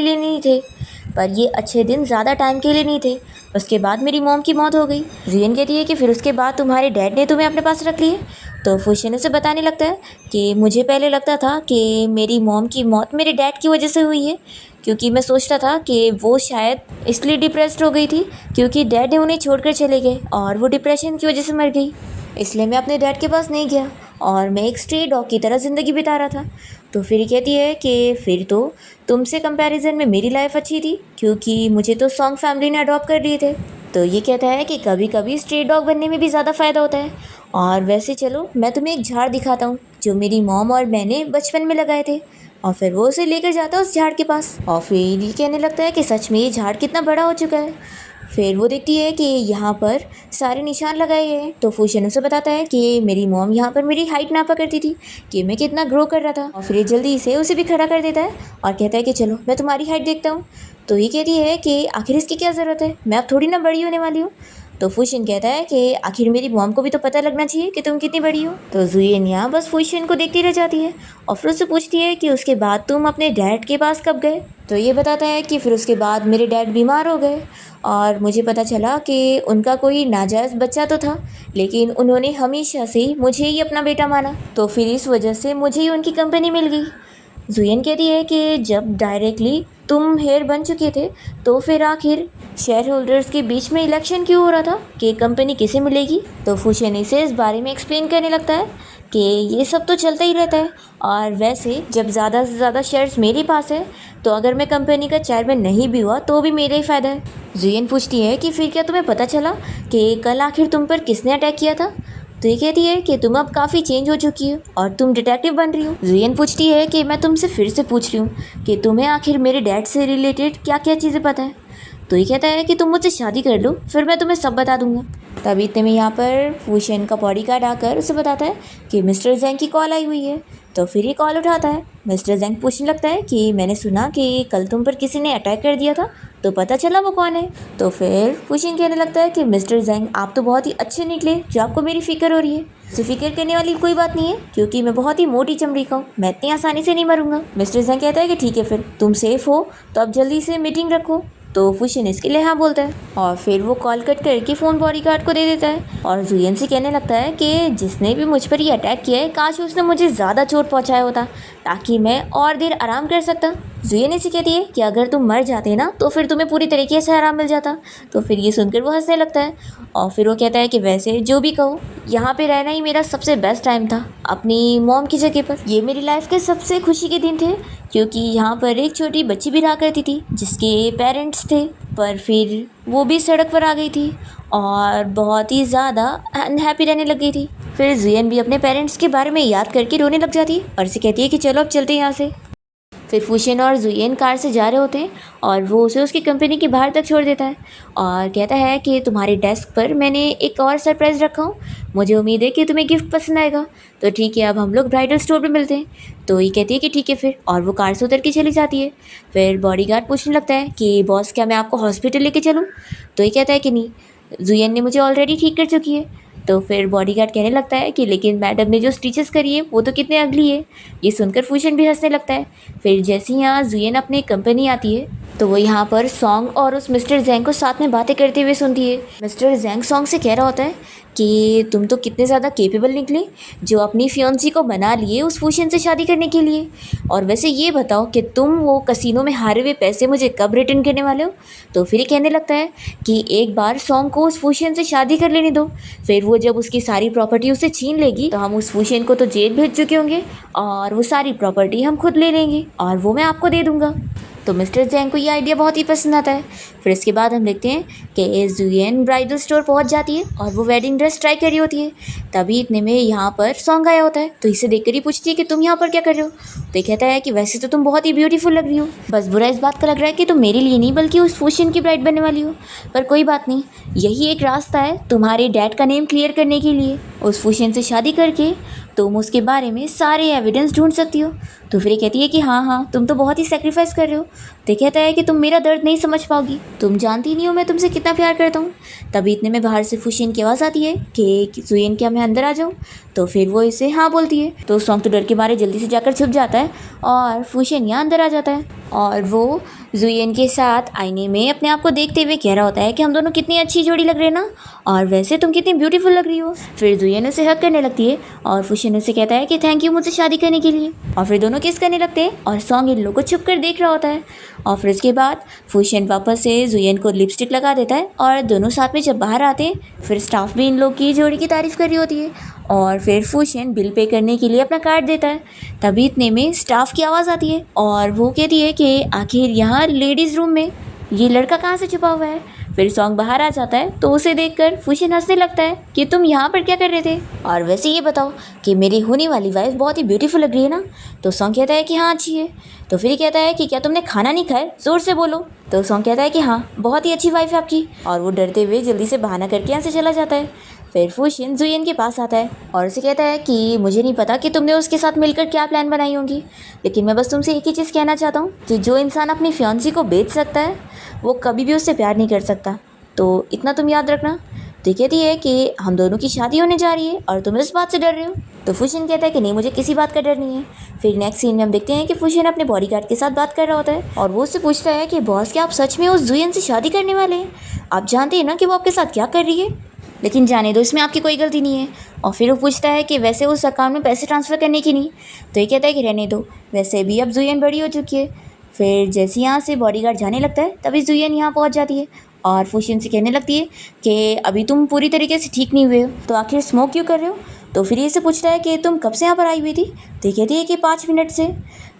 लिए नहीं थे। उसके बाद मेरी मॉम की मौत हो गई। जुयन कहती है कि फिर उसके बाद तुम्हारे डैड ने तुम्हें अपने पास रख लिए। तो फुशिन उसे बताने लगता है कि मुझे पहले लगता था कि मेरी मॉम की मौत मेरे डैड की वजह से हुई है, क्योंकि मैं सोचता था कि वो शायद इसलिए डिप्रेस्ड हो गई थी क्योंकि डैड ने उन्हें छोड़कर चले गए और वो डिप्रेशन की वजह से मर गई। इसलिए मैं अपने डैड के पास नहीं गया और मैं एक स्ट्रे डॉग की तरह ज़िंदगी बिता रहा था। तो फिर कहती है कि फिर तो तुमसे कंपैरिजन में मेरी लाइफ अच्छी थी क्योंकि मुझे तो सॉन्ग फैमिली ने अडॉप्ट कर लिए थे। तो ये कहता है कि कभी कभी स्ट्रे डॉग बनने में भी ज़्यादा फ़ायदा होता है। और वैसे चलो मैं तुम्हें एक झाड़ दिखाता हूँ जो मेरी मॉम और मैंने बचपन में लगाए थे। और फिर वो उसे लेकर जाता है उस झाड़ के पास और फिर ये कहने लगता है कि सच में ये झाड़ कितना बड़ा हो चुका है। फिर वो देखती है कि यहाँ पर सारे निशान लगाए गए हैं। तो फुशिन उसे बताता है कि मेरी मॉम यहाँ पर मेरी हाइट नापा करती थी कि मैं कितना ग्रो कर रहा था। और फिर ये जल्दी से उसे भी खड़ा कर देता है और कहता है कि चलो मैं तुम्हारी हाइट देखता हूँ। तो ये कहती है कि आखिर इसकी क्या ज़रूरत है, मैं अब थोड़ी ना बड़ी होने वाली हूँ। तो फुशिन कहता है कि आखिर मेरी मॉम को भी तो पता लगना चाहिए कि तुम कितनी बड़ी हो। तो जुयन यहाँ बस फुशिन को देखती रह जाती है और फिर उससे पूछती है कि उसके बाद तुम अपने डैड के पास कब गए। तो ये बताता है कि फिर उसके बाद मेरे डैड बीमार हो गए और मुझे पता चला कि उनका कोई नाजायज़ बच्चा तो था, लेकिन उन्होंने हमेशा से ही मुझे ही अपना बेटा माना। तो फिर इस वजह से मुझे ही उनकी कंपनी मिल गई। जुयन कहती है कि जब डायरेक्टली तुम हेयर बन चुके थे तो फिर आखिर शेयर होल्डर्स के बीच में इलेक्शन क्यों हो रहा था कि कंपनी किसे मिलेगी। तो फुशिन इसे इस बारे में एक्सप्लेन करने लगता है कि ये सब तो चलता ही रहता है और वैसे जब ज़्यादा से ज़्यादा शेयर्स मेरे पास है तो अगर मैं कंपनी का चेयरमैन नहीं भी हुआ तो भी मेरा ही फ़ायदा है। जुयन पूछती है कि फिर क्या तुम्हें पता चला कि कल आखिर तुम पर किसने अटैक किया था। तो ये कहती है कि तुम अब काफ़ी चेंज हो चुकी हो और तुम डिटेक्टिव बन रही हो। जुयन पूछती है कि मैं तुमसे फिर से पूछ रही हूँ कि तुम्हें आखिर मेरे डैड से रिलेटेड क्या क्या चीज़ें पता है। तो ये कहता है कि तुम मुझसे शादी कर लो, फिर मैं तुम्हें सब बता दूंगा। तभी इतने में यहाँ पर फुशिन का बॉडीगार्ड आकर उसे बताता है कि मिस्टर जैंग की कॉल आई हुई है। तो फिर ये कॉल उठाता है। मिस्टर जैंग पूछने लगता है कि मैंने सुना कि कल तुम पर किसी ने अटैक कर दिया था, तो पता चला वो कौन है। तो फिर फुशिन कहने लगता है कि मिस्टर जैंग आप तो बहुत ही अच्छे निकले जो आपको मेरी फ़िक्र हो रही है। इसे फिक्र करने वाली कोई बात नहीं है क्योंकि मैं बहुत ही मोटी चमड़ी का हूँ, मैं इतनी आसानी से नहीं मरूंगा। मिस्टर जैंग कहता है कि ठीक है, फिर तुम सेफ़ हो तो अब जल्दी से मीटिंग रखो। तो फुशिन इसके लिए हाँ बोलता है और फिर वो कॉल कट करके फ़ोन बॉडीगार्ड को दे देता है और जुयन से कहने लगता है कि जिसने भी मुझ पर ये अटैक किया है काश उसने मुझे ज़्यादा चोट पहुंचाया होता, ताकि मैं और देर आराम कर सकता। जुयन इसे कहती है कि अगर तुम मर जाते ना तो फिर तुम्हें पूरी तरीके से आराम मिल जाता। तो फिर ये सुनकर वो हंसने लगता है और फिर वो कहता है कि वैसे जो भी कहो, यहाँ पे रहना ही मेरा सबसे बेस्ट टाइम था अपनी मॉम की जगह पर। ये मेरी लाइफ के सबसे खुशी के दिन थे, क्योंकि यहाँ पर एक छोटी बच्ची भी रहा करती थी जिसके पेरेंट्स थे, पर फिर वो भी सड़क पर आ गई थी और बहुत ही ज़्यादा अनहैप्पी रहने लग गई थी। फिर जुयन भी अपने पेरेंट्स के बारे में याद करके रोने लग जाती है और उसे कहती है कि चलो अब चलते हैं यहाँ से। फिर फुशिन और जुयन कार से जा रहे होते हैं और वो उसे उसकी कंपनी के बाहर तक छोड़ देता है और कहता है कि तुम्हारे डेस्क पर मैंने एक और सरप्राइज़ रखा हूँ, मुझे उम्मीद है कि तुम्हें गिफ्ट पसंद आएगा। तो ठीक है, अब हम लोग ब्राइडल स्टोर पे मिलते हैं। तो ये कहती है कि ठीक है फिर, और वो कार से उतर के चली जाती है। फिर बॉडीगार्ड पूछने लगता है कि बॉस क्या मैं आपको हॉस्पिटल लेके चलूँ? तो ये कहता है कि नहीं, जुयन ने मुझे ऑलरेडी ठीक कर चुकी है। तो फिर बॉडीगार्ड कहने लगता है कि लेकिन मैडम ने जो स्टिचेस करी है वो तो कितने अगली है। ये सुनकर फुशिन भी हंसने लगता है। फिर जैसे ही यहाँ जुयन अपनी कंपनी आती है तो वो यहाँ पर सॉन्ग और उस मिस्टर जैंग को साथ में बातें करते हुए सुनती है। मिस्टर जैंग सॉन्ग से कह रहा होता है कि तुम तो कितने ज़्यादा केपेबल निकले जो अपनी फियोंसी को बना लिए उस फुशिन से शादी करने के लिए। और वैसे ये बताओ कि तुम वो कसिनो में हारे हुए पैसे मुझे कब रिटर्न करने वाले हो? तो फिर ये कहने लगता है कि एक बार सॉन्ग को उस फुशिन से शादी कर लेने दो, फिर वो जब उसकी सारी प्रॉपर्टी उसे छीन लेगी तो हम उस फुशिन को तो जेल भेज चुके होंगे और वो सारी प्रॉपर्टी हम खुद ले लेंगे और वो मैं आपको दे दूँगा। तो मिस्टर जैंग को ये आइडिया बहुत ही पसंद आता है। फिर इसके बाद हम देखते हैं कि जुयन ब्राइडल स्टोर पहुंच जाती है और वो वेडिंग ड्रेस ट्राई कर रही होती है। तभी इतने में यहाँ पर सॉन्ग आया होता है, तो इसे देखकर ही पूछती है कि तुम यहाँ पर क्या कर रहे हो? तो ये कहता है कि वैसे तो तुम बहुत ही ब्यूटीफुल लग रही हो, बस बुरा इस बात का लग रहा है कि तुम मेरे लिए नहीं बल्कि उस फुशिन की ब्राइड बनने वाली हो। पर कोई बात नहीं, यही एक रास्ता है तुम्हारे डैड का नेम क्लियर करने के लिए। उस फुशिन से शादी करके तुम उसके बारे में सारे एविडेंस ढूंढ सकती हो। तो फिर ये कहती है कि हाँ, तुम तो बहुत ही सेक्रीफाइस कर रहे हो। तो कहता है कि तुम मेरा दर्द नहीं समझ पाओगी, तुम जानती नहीं हो मैं तुमसे कितना प्यार करता हूँ। तभी इतने में बाहर से फुशिन की आवाज़ आती है कि जुयन क्या मैं अंदर आ जाऊँ? तो फिर वो इसे हाँ बोलती है। तो सॉन्ग तो डर के मारे जल्दी से जाकर छुप जाता है और फुशिन यहाँ अंदर आ जाता है और वो जुयन के साथ आईने में अपने आप को देखते हुए कह रहा होता है कि हम दोनों कितनी अच्छी जोड़ी लग रहे हैं ना, और वैसे तुम कितनी ब्यूटीफुल लग रही हो। फिर जुयन उसे हक करने लगती है और फुशिन उसे कहता है कि थैंक यू मुझसे शादी करने के लिए, और फिर दोनों किस करने लगते हैं और सॉन्ग इन लोगों को छुप कर देख रहा होता है। और फिर उसके बाद फुशिन वापस से जुयन को लिपस्टिक लगा देता है और दोनों साथ में जब बाहर आते हैं फिर स्टाफ भी इन लोग की जोड़ी की तारीफ़ कर रही होती है और फिर फुशिन बिल पे करने के लिए अपना कार्ड देता है। तभी इतने में स्टाफ की आवाज़ आती है और वो कहती है कि आखिर यहाँ लेडीज़ रूम में ये लड़का कहाँ से छुपा हुआ है। फिर सॉन्ग बाहर आ जाता है तो उसे देखकर फुशिन हंसने लगता है कि तुम यहाँ पर क्या कर रहे थे, और वैसे ये बताओ कि मेरी होने वाली वाइफ बहुत ही ब्यूटीफुल लग रही है ना। तो सॉन्ग कहता है कि हाँ अच्छी है। तो फिर कहता है कि क्या तुमने खाना नहीं खाया, ज़ोर से बोलो। तो सॉन्ग कहता है कि हाँ बहुत ही अच्छी वाइफ है आपकी, और वो डरते हुए जल्दी से बहाना करके यहाँ से चला जाता है। फिर फुशिन जुयन के पास आता है और उसे कहता है कि मुझे नहीं पता कि तुमने उसके साथ मिलकर क्या प्लान बनाई होंगी, लेकिन मैं बस तुमसे एक ही चीज़ कहना चाहता हूँ कि जो इंसान अपनी फियांसी को बेच सकता है वो कभी भी उससे प्यार नहीं कर सकता, तो इतना तुम याद रखना। तो कहती है कि हम दोनों की शादी होने जा रही है और तुम इस बात से डर रहे हो। तो फुशिन कहता है कि नहीं, मुझे किसी बात का डर नहीं है। फिर नेक्स्ट सीन में हम देखते हैं कि फुशिन अपने बॉडीगार्ड के साथ बात कर रहा होता है और वो उससे पूछता है कि बॉस क्या आप सच में उस जुयन से शादी करने वाले हैं? आप जानते हैं ना कि वो आपके साथ क्या कर रही है, लेकिन जाने दो, इसमें आपकी कोई गलती नहीं है। और फिर वो पूछता है कि वैसे उस अकाउंट में पैसे ट्रांसफ़र करने की नहीं। तो ये कहता है कि रहने दो, वैसे भी अब जुयन बड़ी हो चुकी है। फिर जैसे यहाँ से बॉडीगार्ड जाने लगता है तभी जुयन यहाँ पहुँच जाती है और फुशिन से कहने लगती है कि अभी तुम पूरी तरीके से ठीक नहीं हुए हो, तो आखिर स्मोक क्यों कर रहे हो? तो फिर ये से पूछता है कि तुम कब से यहाँ पर आई हुई थी? तो ये कहती है कि 5 मिनट से।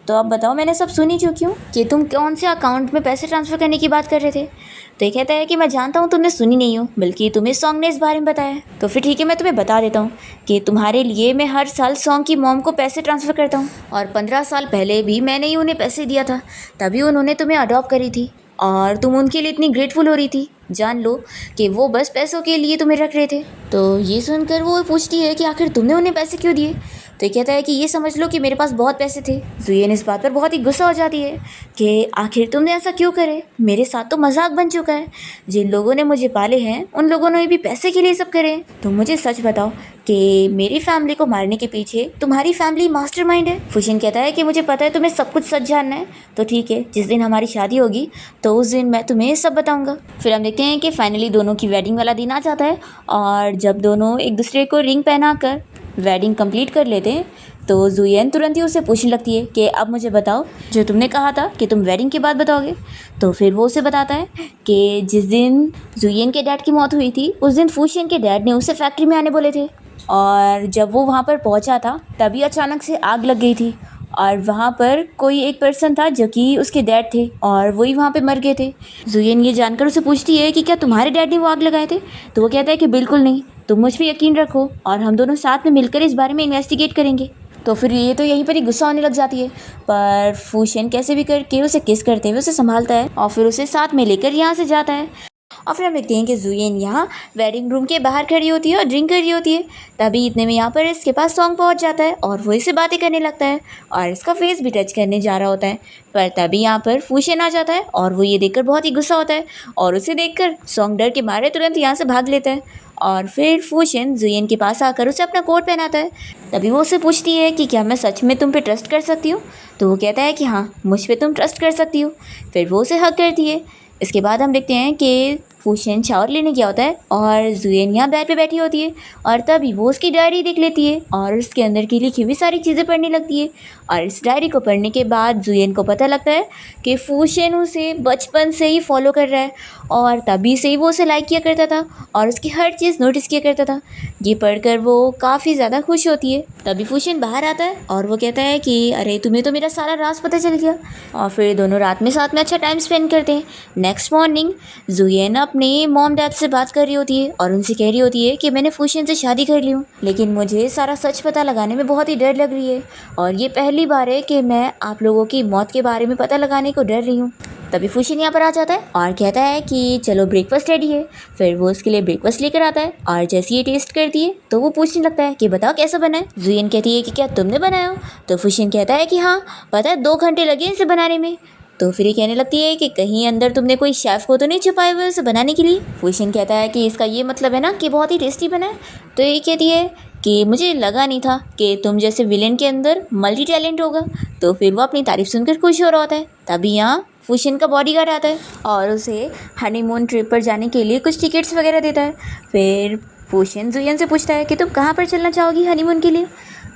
तो अब बताओ, मैंने सब सुनी चुकी हूँ कि तुम कौन से अकाउंट में पैसे ट्रांसफ़र करने की बात कर रहे थे। तो ये कहता है कि मैं जानता हूँ तुमने सुनी नहीं हो, बल्कि तुम्हें सॉन्ग ने इस बारे में बताया। तो फिर ठीक है, मैं तुम्हें बता देता हूँ कि तुम्हारे लिए मैं हर साल सॉन्ग की मॉम को पैसे ट्रांसफ़र करता हूँ, और 15 साल पहले भी मैंने ही उन्हें पैसे दिया था, तभी उन्होंने तुम्हें अडॉप्ट करी थी और तुम उनके लिए इतनी ग्रेटफुल हो रही थी। जान लो कि वो बस पैसों के लिए तुम्हें रख रहे थे। तो ये सुनकर वो पूछती है कि आखिर तुमने उन्हें पैसे क्यों दिए? तो ये कहता है कि ये समझ लो कि मेरे पास बहुत पैसे थे। जुयन इस बात पर बहुत ही गुस्सा हो जाती है कि आखिर तुमने ऐसा क्यों करे, मेरे साथ तो मजाक बन चुका है, जिन लोगों ने मुझे पाले हैं उन लोगों ने भी पैसे के लिए सब करे। तो मुझे सच बताओ कि मेरी फैमिली को मारने के पीछे तुम्हारी फैमिली मास्टरमाइंड है। फुशिन कहता है कि मुझे पता है तुम्हें सब कुछ सच जानना है, तो ठीक है, जिस दिन हमारी शादी होगी तो उस दिन मैं तुम्हें सब बताऊंगा। फिर हम देखते हैं कि फाइनली दोनों की वेडिंग वाला दिन आ जाता है और जब दोनों एक दूसरे को रिंग पहना कर वेडिंग कंप्लीट कर लेते हैं तो जुयन तुरंत ही उससे पूछने लगती है कि अब मुझे बताओ जो तुमने कहा था कि तुम वेडिंग के बाद बताओगे। तो फिर वो उसे बताता है कि जिस दिन जुयन के डैड की मौत हुई थी उस दिन फूशियन के डैड ने उसे फैक्ट्री में आने बोले थे, और जब वो वहाँ पर पहुँचा था तभी अचानक से आग लग गई थी, और वहाँ पर कोई एक पर्सन था जो कि उसके डैड थे और वही वहाँ पे मर गए थे। जुयन ये जानकर उसे पूछती है कि क्या तुम्हारे डैड ने वो आग लगाए थे। तो वो कहता है कि बिल्कुल नहीं, तुम मुझ पर यकीन रखो और हम दोनों साथ में मिलकर इस बारे में इन्वेस्टिगेट करेंगे। तो फिर ये तो यहीं पर ही गुस्सा होने लग जाती है, पर फूशियन कैसे भी करके उसे किस करते हुए उसे संभालता है और फिर उसे साथ में लेकर यहाँ से जाता है। और फिर हम देखते हैं कि जुयन यहाँ वेडिंग रूम के बाहर खड़ी होती है और ड्रिंक कर रही होती है। तभी इतने में यहाँ पर इसके पास सॉन्ग पहुँच जाता है और वो इससे बातें करने लगता है और इसका फेस भी टच करने जा रहा होता है। पर तभी यहाँ पर फूशियन आ जाता है और वो ये देखकर बहुत ही गुस्सा होता है और उसे देखकर सॉन्ग डर के मारे तुरंत यहाँ से भाग लेता है। और फिर फूशियन जुयन के पास आकर उसे अपना कोट पहनाता है। तभी वो उससे पूछती है कि क्या मैं सच में तुम पे ट्रस्ट कर सकती हूँ। तो वो कहता है कि हाँ, मुझ पे तुम ट्रस्ट कर सकती हो। फिर वो उसे हक करती है। इसके बाद हम देखते हैं कि फूशियन शावर लेने गया होता है और जुयन यहाँ बेड पे बैठी होती है और तभी वो उसकी डायरी देख लेती है और उसके अंदर की लिखी हुई सारी चीज़ें पढ़ने लगती है। और इस डायरी को पढ़ने के बाद जुयन को पता लगता है कि फूशियन उसे बचपन से ही फॉलो कर रहा है और तभी से ही वो उसे लाइक किया करता था और उसकी हर चीज़ नोटिस किया करता था। ये पढ़कर वो काफ़ी ज़्यादा खुश होती है। तभी फूशियन बाहर आता है और वो कहता है कि अरे तुम्हें तो मेरा सारा राज पता चल गया। और फिर दोनों रात में साथ में अच्छा टाइम स्पेंड करते हैं। नेक्स्ट मॉर्निंग जुयन अपने मॉम डैड से बात कर रही होती है और उनसे कह रही होती है कि मैंने फूशियन से शादी कर ली हूँ, लेकिन मुझे सारा सच पता लगाने में बहुत ही डर लग रही है और ये पहली बार है कि मैं आप लोगों की मौत के बारे में पता लगाने को डर रही हूँ। तभी फूशियन यहाँ पर आ जाता है और कहता है कि चलो ब्रेकफास्ट रेडी है। फिर वो उसके लिए ब्रेकफास्ट लेकर आता है और जैसे ये टेस्ट करती है तो वो पूछने लगता है कि बताओ कैसा बना है। जुयन कहती है कि क्या तुमने बनाया हो। तो फूशियन कहता है कि हाँ, पता है 2 घंटे लगे इसे बनाने में। तो फिर ये कहने लगती है कि कहीं अंदर तुमने कोई शेफ़ को तो नहीं छुपाए हुए उसे बनाने के लिए। फूशियन कहता है कि इसका ये मतलब है ना कि बहुत ही टेस्टी बना है। तो ये कहती है कि मुझे लगा नहीं था कि तुम जैसे विलेन के अंदर मल्टी टैलेंट होगा। तो फिर वो अपनी तारीफ सुनकर खुश हो रहा होता है। तभी यहाँ फूशियन का बॉडीगार्ड आता है और उसे हनीमून ट्रिप पर जाने के लिए कुछ टिकट्स वगैरह देता है। फिर फूशियन जुयन से पूछता है कि तुम कहाँ पर चलना चाहोगी हनीमून के लिए।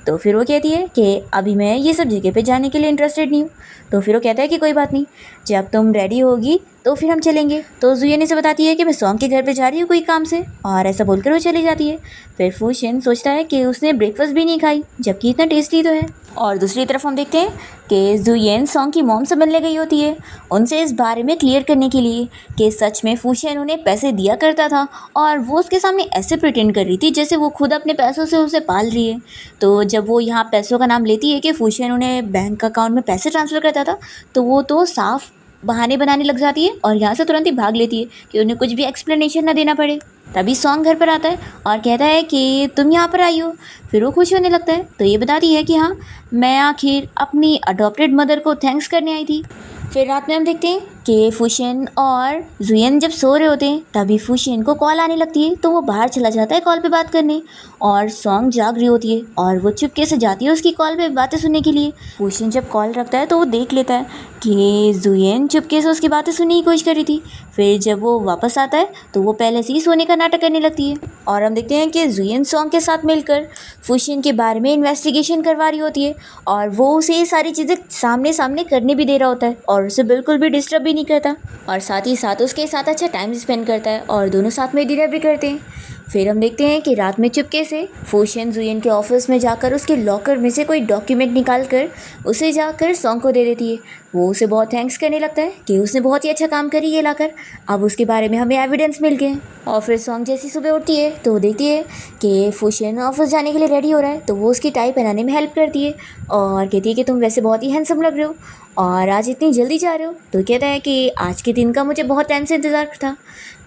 तो फिर वो कहती है कि अभी मैं ये सब जगह पे जाने के लिए इंटरेस्टेड नहीं हूँ। तो फिर वो कहता है कि कोई बात नहीं, जब तुम रेडी होगी तो फिर हम चलेंगे। तो जुयन इसे बताती है कि मैं सॉन्ग के घर पे जा रही हूँ कोई काम से, और ऐसा बोलकर वो चली जाती है। फिर फूशियन सोचता है कि उसने ब्रेकफास्ट भी नहीं खाई जबकि इतना टेस्टी तो है। और दूसरी तरफ हम देखते हैं कि जुयन सॉन्ग की मॉम से मिलने गई होती है उनसे इस बारे में क्लियर करने के लिए कि सच में फूशियन उन्हें पैसे दिया करता था और वो उसके सामने ऐसे प्रिटेंड कर रही थी जैसे वो खुद अपने पैसों से उसे पाल रही है। तो जब वो यहाँ पैसों का नाम लेती है कि फूशियन उन्हें बैंक अकाउंट में पैसे ट्रांसफ़र करता था तो वो तो साफ बहाने बनाने लग जाती है और यहाँ से तुरंत ही भाग लेती है कि उन्हें कुछ भी एक्सप्लेनेशन ना देना पड़े। तभी सॉन्ग घर पर आता है और कहता है कि तुम यहाँ पर आई हो। फिर वो खुश होने लगता है। तो ये बताती है कि हाँ, मैं आखिर अपनी अडॉप्टेड मदर को थैंक्स करने आई थी। फिर रात में हम देखते हैं कि फूशियन और जुयन जब सो रहे होते हैं तभी फूशियन को कॉल आने लगती है तो वो बाहर चला जाता है कॉल पे बात करने, और सॉन्ग जाग रही होती है और वो चुपके से जाती है उसकी कॉल पे बातें सुनने के लिए। फूशियन जब कॉल रखता है तो वो देख लेता है कि जुयन चुपके से उसकी बातें सुनने की कोशिश कर रही थी। फिर जब वो वापस आता है तो वो पहले से ही सोने का नाटक करने लगती है और हम देखते हैं कि जुयन सॉन्ग के साथ मिलकर फूशियन के बारे में इन्वेस्टिगेशन करवा रही होती है और वो उसे ये सारी चीज़ें सामने सामने करने भी दे रहा होता है और उसे बिल्कुल भी डिस्टर्ब भी नहीं करता और साथ ही साथ उसके साथ अच्छा टाइम स्पेंड करता है और दोनों साथ में डिनर भी करते हैं। फिर हम देखते हैं कि रात में चुपके से फूशियन जुयन के ऑफिस में जाकर उसके लॉकर में से कोई डॉक्यूमेंट निकाल कर उसे जाकर सॉन्ग को दे देती है। वो उसे बहुत थैंक्स करने लगता है कि उसने बहुत ही अच्छा काम करी ये लाकर, अब उसके बारे में हमें एविडेंस मिल गए। और फिर सॉन्ग जैसी सुबह उठती है तो वो देखती है कि फूशियन ऑफिस जाने के लिए रेडी हो रहा है। तो वो उसकी टाई पहनाने में हेल्प करती है और कहती है कि तुम वैसे बहुत ही हैंडसम लग रहे हो और आज इतनी जल्दी जा रहे हो। तो कहता है कि आज के दिन का मुझे बहुत टाइम से इंतज़ार था।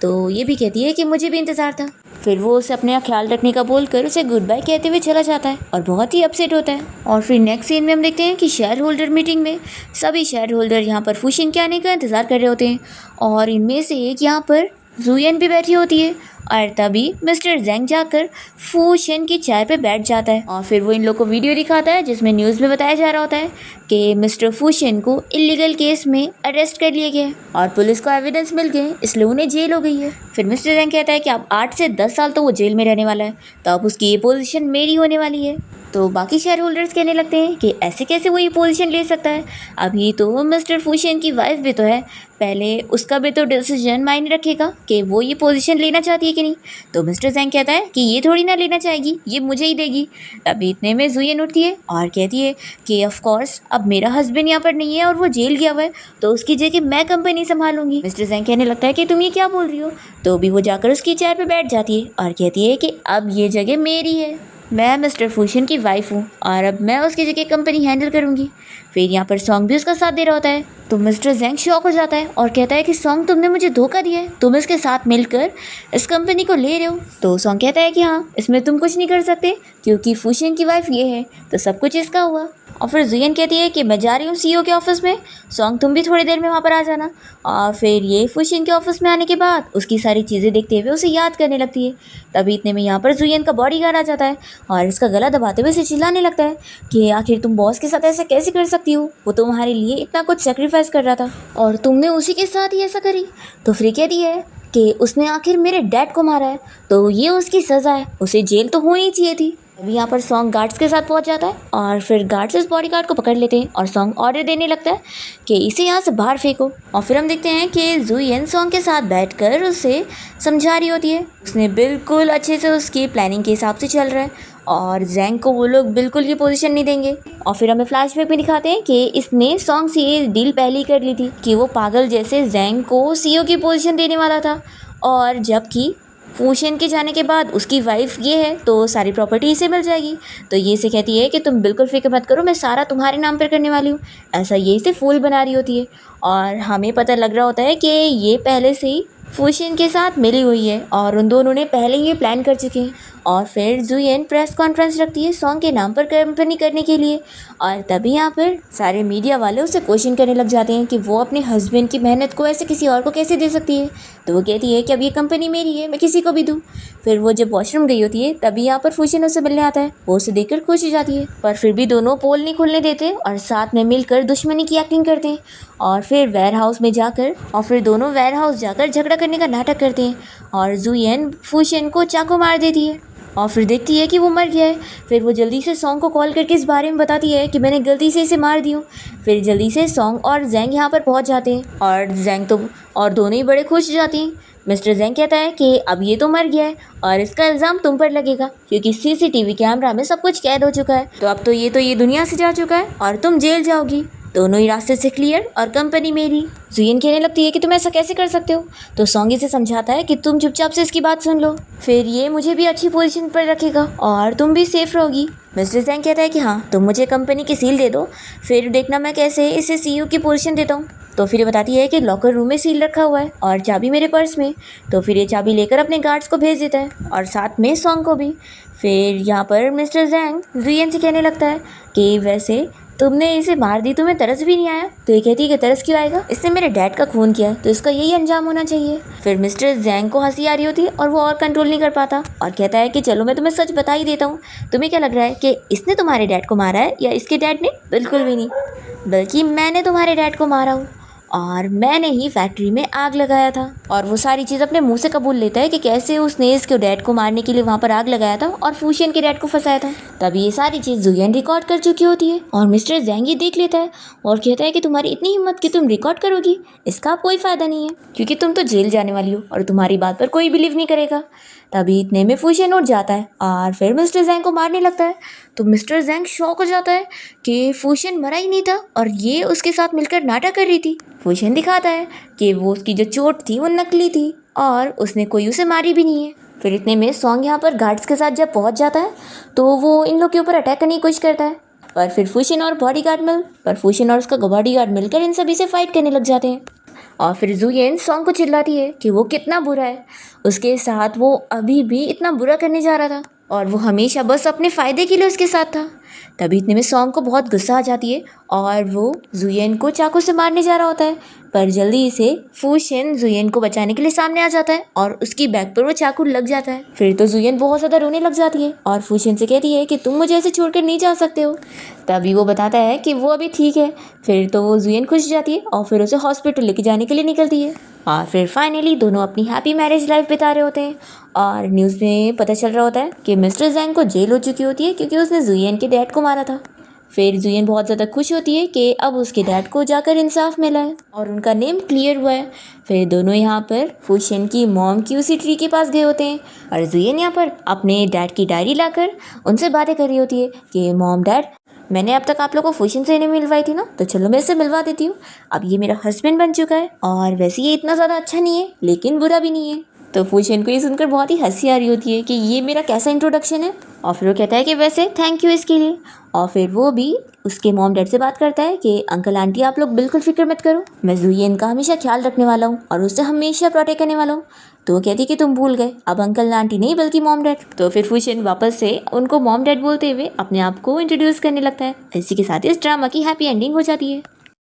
तो ये भी कहती है कि मुझे भी इंतज़ार था। फिर वो उसे अपना ख्याल रखने का बोलकर उसे गुड बाय कहते हुए चला जाता है और बहुत ही अपसेट होता है। और फिर नेक्स्ट सीन में हम देखते हैं कि शेयर होल्डर मीटिंग में सभी शेयर होल्डर यहाँ पर फूशियन के आने का इंतज़ार कर रहे होते हैं और इनमें से एक यहाँ पर जुयन भी बैठी होती है और तभी मिस्टर जेंग जाकर फूशियन की चेयर पे बैठ जाता है और फिर वो इन लोग को वीडियो दिखाता है जिसमें न्यूज़ में बताया जा रहा होता है कि मिस्टर फूशियन को इलीगल केस में अरेस्ट कर लिया गया है और पुलिस को एविडेंस मिल गए इसलिए उन्हें जेल हो गई है। फिर मिस्टर जेंग कहता है कि अब 8 से 10 साल तो वो जेल में रहने वाला है, तो अब उसकी ये पोजीशन मेरी होने वाली है। तो बाकी शेयर होल्डर्स कहने लगते हैं कि ऐसे कैसे वो ये पोजीशन ले सकता है, अभी तो मिस्टर फुशियन की वाइफ भी तो है, पहले उसका भी तो डिसीजन मायने रखेगा कि वो ये पोजीशन लेना चाहती है कि नहीं। तो मिस्टर जैंग कहता है कि ये थोड़ी ना लेना चाहेगी, ये मुझे ही देगी। तभी इतने में जुयन उठती है और कहती है कि ऑफ कोर्स अब मेरा हस्बैंड यहाँ पर नहीं है और वो जेल गया हुआ है, तो उसकी जगह मैं कंपनी संभालूंगी। मिस्टर जैंग कहने लगता है कि तुम ये क्या बोल रही हो। तो भी वो जाकर उसकी चेयर पर बैठ जाती है और कहती है कि अब ये जगह मेरी है, मैं मिस्टर फुशियन की वाइफ हूँ और अब मैं उसकी जगह कंपनी हैंडल करूँगी। फिर यहाँ पर सॉन्ग भी उसका साथ दे रहा होता है। तो मिस्टर जैंग शॉक हो जाता है और कहता है कि सॉन्ग तुमने मुझे धोखा दिया है, तुम इसके साथ मिलकर इस कंपनी को ले रहे हो। तो सॉन्ग कहता है कि हाँ, इसमें तुम कुछ नहीं कर सकते क्योंकि फुशियन की वाइफ ये है तो सब कुछ इसका हुआ। और फिर जुयन कहती है कि मैं जा रही हूँ सीईओ के ऑफिस में, सॉन्ग तुम भी थोड़ी देर में वहाँ पर आ जाना। और फिर ये फुशियन के ऑफिस में आने के बाद उसकी सारी चीज़ें देखते हुए उसे याद करने लगती है। तभी इतने में यहाँ पर जुयन का बॉडीगार्ड आ जाता है और इसका गला दबाते हुए इसे चिल्लाने लगता है कि आखिर तुम बॉस के साथ ऐसा कैसे कर सकती हो, वो तुम्हारे लिए इतना कुछ सेक्रीफाइस कर रहा था और तुमने उसी के साथ ही ऐसा करी। तो फिर कहती है कि उसने आखिर मेरे डैड को मारा है तो ये उसकी सज़ा है, उसे जेल तो होनी चाहिए थी। अभी यहाँ पर सॉन्ग गार्ड्स के साथ पहुँच जाता है और फिर गार्ड्स इस बॉडीगार्ड को पकड़ लेते हैं और सॉन्ग ऑर्डर देने लगता है कि इसे यहाँ से बाहर फेंको। और फिर हम देखते हैं कि जुयन सॉन्ग के साथ बैठकर उसे समझा रही होती है, उसने बिल्कुल अच्छे से उसकी प्लानिंग के हिसाब से चल रहा है और जैंग को वो लोग बिल्कुल ये पोजीशन नहीं देंगे। और फिर हमें फ्लैशबैक में दिखाते हैं कि इसने सॉन्ग से ये डील पहले ही कर ली थी कि वो पागल जैसे जैंग को सीईओ की पोजीशन देने वाला था, और जबकि फुशियन के जाने के बाद उसकी वाइफ ये है तो सारी प्रॉपर्टी इसे मिल जाएगी। तो ये इसे कहती है कि तुम बिल्कुल फिक्र मत करो, मैं सारा तुम्हारे नाम पर करने वाली हूँ। ऐसा ये इसे फूल बना रही होती है और हमें पता लग रहा होता है कि ये पहले से ही फुशियन के साथ मिली हुई है और उन दोनों ने पहले ही ये प्लान कर चुके हैं। और फिर जुयन प्रेस कॉन्फ्रेंस रखती है सॉन्ग के नाम पर कंपनी करने के लिए, और तभी यहाँ पर सारे मीडिया वाले उसे क्वेश्चन करने लग जाते हैं कि वो अपने हस्बैंड की मेहनत को ऐसे किसी और को कैसे दे सकती है। तो वो कहती है कि अब ये कंपनी मेरी है, मैं किसी को भी दूँ। फिर वो जब वॉशरूम गई होती है तभी यहाँ पर फुशियन उससे मिलने आता है, वो उसे देखकर खुश हो जाती है, पर फिर भी दोनों पोल नहीं खुलने देते और साथ में मिलकर दुश्मनी की एक्टिंग करते हैं। और फिर दोनों वेयर हाउस जाकर झगड़ा करने का नाटक करते हैं और जुयन फुशियन को चाकू मार देती है और फिर देखती है कि वो मर गया है। फिर वो जल्दी से सॉन्ग को कॉल करके इस बारे में बताती है कि मैंने गलती से इसे मार दी हूँ। फिर जल्दी से सॉन्ग और जैंग यहाँ पर पहुँच जाते हैं और दोनों ही बड़े खुश जाते हैं। मिस्टर जैंग कहता है कि अब ये तो मर गया है और इसका इल्ज़ाम तुम पर लगेगा क्योंकि सीसीटीवी कैमरा में सब कुछ कैद हो चुका है, तो अब तो ये दुनिया से जा चुका है और तुम जेल जाओगी। दोनों ही रास्ते से क्लियर और कंपनी मेरी। जुयन कहने लगती है कि तुम ऐसा कैसे कर सकते हो। तो सॉन्ग इसे समझाता है कि तुम चुपचाप से इसकी बात सुन लो, फिर ये मुझे भी अच्छी पोजीशन पर रखेगा और तुम भी सेफ रहोगी। मिस्टर जैंग कहता है कि हाँ, तुम मुझे कंपनी की सील दे दो, फिर देखना मैं कैसे इसे सीईओ की पोजीशन देता हूँ। तो फिर ये बताती है कि लॉकर रूम में सील रखा हुआ है और चाबी मेरे पर्स में। तो फिर ये चाबी लेकर अपने गार्ड्स को भेज देता है और साथ में सॉन्ग को भी। फिर यहाँ पर मिस्टर जैंग जुयन से कहने लगता है कि वैसे तुमने इसे मार दी, तुम्हें तरस भी नहीं आया। तो ये कहती है कि तरस क्यों आएगा, इसने मेरे डैड का खून किया तो इसका यही अंजाम होना चाहिए। फिर मिस्टर जैंग को हंसी आ रही होती है और वो और कंट्रोल नहीं कर पाता और कहता है कि चलो मैं तुम्हें सच बता ही देता हूँ, तुम्हें क्या लग रहा है कि इसने तुम्हारे डैड को मारा है या इसके डैड ने? बिल्कुल भी नहीं, बल्कि मैंने तुम्हारे डैड को मारा हूँ और मैंने ही फैक्ट्री में आग लगाया था। और वो सारी चीज़ अपने मुंह से कबूल लेता है कि कैसे उसने इसके डैड को मारने के लिए वहाँ पर आग लगाया था और फुशियन के डैड को फंसाया था। तभी ये सारी चीज़ जुयन रिकॉर्ड कर चुकी होती है और मिस्टर जैंग ये देख लेता है और कहता है कि तुम्हारी इतनी हिम्मत कि तुम रिकॉर्ड करोगी, इसका कोई फ़ायदा नहीं है क्योंकि तुम तो जेल जाने वाली हो और तुम्हारी बात पर कोई बिलीव नहीं करेगा। तभी इतने में फुशियन उठ जाता है और फिर मिस्टर जैंग को मारने लगता है। तो मिस्टर जैंग शॉक हो जाता है कि फुशियन मरा ही नहीं था और ये उसके साथ मिलकर नाटक कर रही थी। फुशियन दिखाता है कि वो उसकी जो चोट थी वो नकली थी और उसने कोई उसे मारी भी नहीं है। फिर इतने में सॉन्ग यहाँ पर गार्ड्स के साथ जब पहुँच जाता है तो वो इन लोग के ऊपर अटैक करने की कोशिश करता है, पर फिर फुशियन और उसका बॉडीगार्ड मिलकर इन सभी से फाइट करने लग जाते हैं। और फिर जुयन सॉन्ग को चिल्लाती है कि वो कितना बुरा है, उसके साथ वो अभी भी इतना बुरा करने जा रहा था और वो हमेशा बस अपने फ़ायदे के लिए उसके साथ था। तभी इतने में सॉन्ग को बहुत गुस्सा आ जाती है और वो जुयन को चाकू से मारने जा रहा होता है, पर जल्दी से फूशिन जुयन को बचाने के लिए सामने आ जाता है और उसकी बैक पर वो चाकू लग जाता है। फिर तो जुयन बहुत ज़्यादा रोने लग जाती है और फूशिन से कहती है कि तुम मुझे ऐसे छोड़कर नहीं जा सकते हो। तभी वो बताता है कि वो अभी ठीक है। फिर तो वो जुयन खुश जाती है और फिर उसे हॉस्पिटल लेके जाने के लिए निकलती है और फिर फाइनली दोनों अपनी हैप्पी मैरिज लाइफ बिता रहे होते हैं। और न्यूज़ में पता चल रहा होता है कि मिस्टर जैंग को जेल हो चुकी होती है क्योंकि उसने जुयन के डैड को मारा था। फिर जुयन बहुत ज़्यादा खुश होती है कि अब उसके डैड को जाकर इंसाफ मिला है और उनका नेम क्लियर हुआ है। फिर दोनों यहाँ पर फूशिन की मॉम की उसी ट्री के पास गए होते हैं और जुयन यहाँ पर अपने डैड की डायरी लाकर उनसे बातें कर रही होती है कि मॉम डैड, मैंने अब तक आप लोगों को फूशिन से नहीं मिलवाई थी ना, तो चलो मैं इससे मिलवा देती हूँ। अब ये मेरा हस्बैंड बन चुका है और वैसे ये इतना ज़्यादा अच्छा नहीं है लेकिन बुरा भी नहीं है। तो फूशिन को ये सुनकर बहुत ही हंसी आ रही होती है कि ये मेरा कैसा इंट्रोडक्शन है। और फिर वो कहता है कि वैसे थैंक यू इसके लिए। और फिर वो भी उसके मॉम डैड से बात करता है कि अंकल आंटी आप लोग बिल्कुल फिक्र मत करो, मैं जुयन का हमेशा ख्याल रखने वाला हूँ और उसे हमेशा प्रोटेक्ट करने वाला हूँ। तो वो कहती कि तुम भूल गए, अब अंकल आंटी नहीं बल्कि मॉम डैड। तो फिर फूशिन वापस से उनको मॉम डैड बोलते हुए अपने आप को इंट्रोड्यूस करने लगता है। इसी के साथ इस ड्रामा की हैप्पी एंडिंग हो जाती है।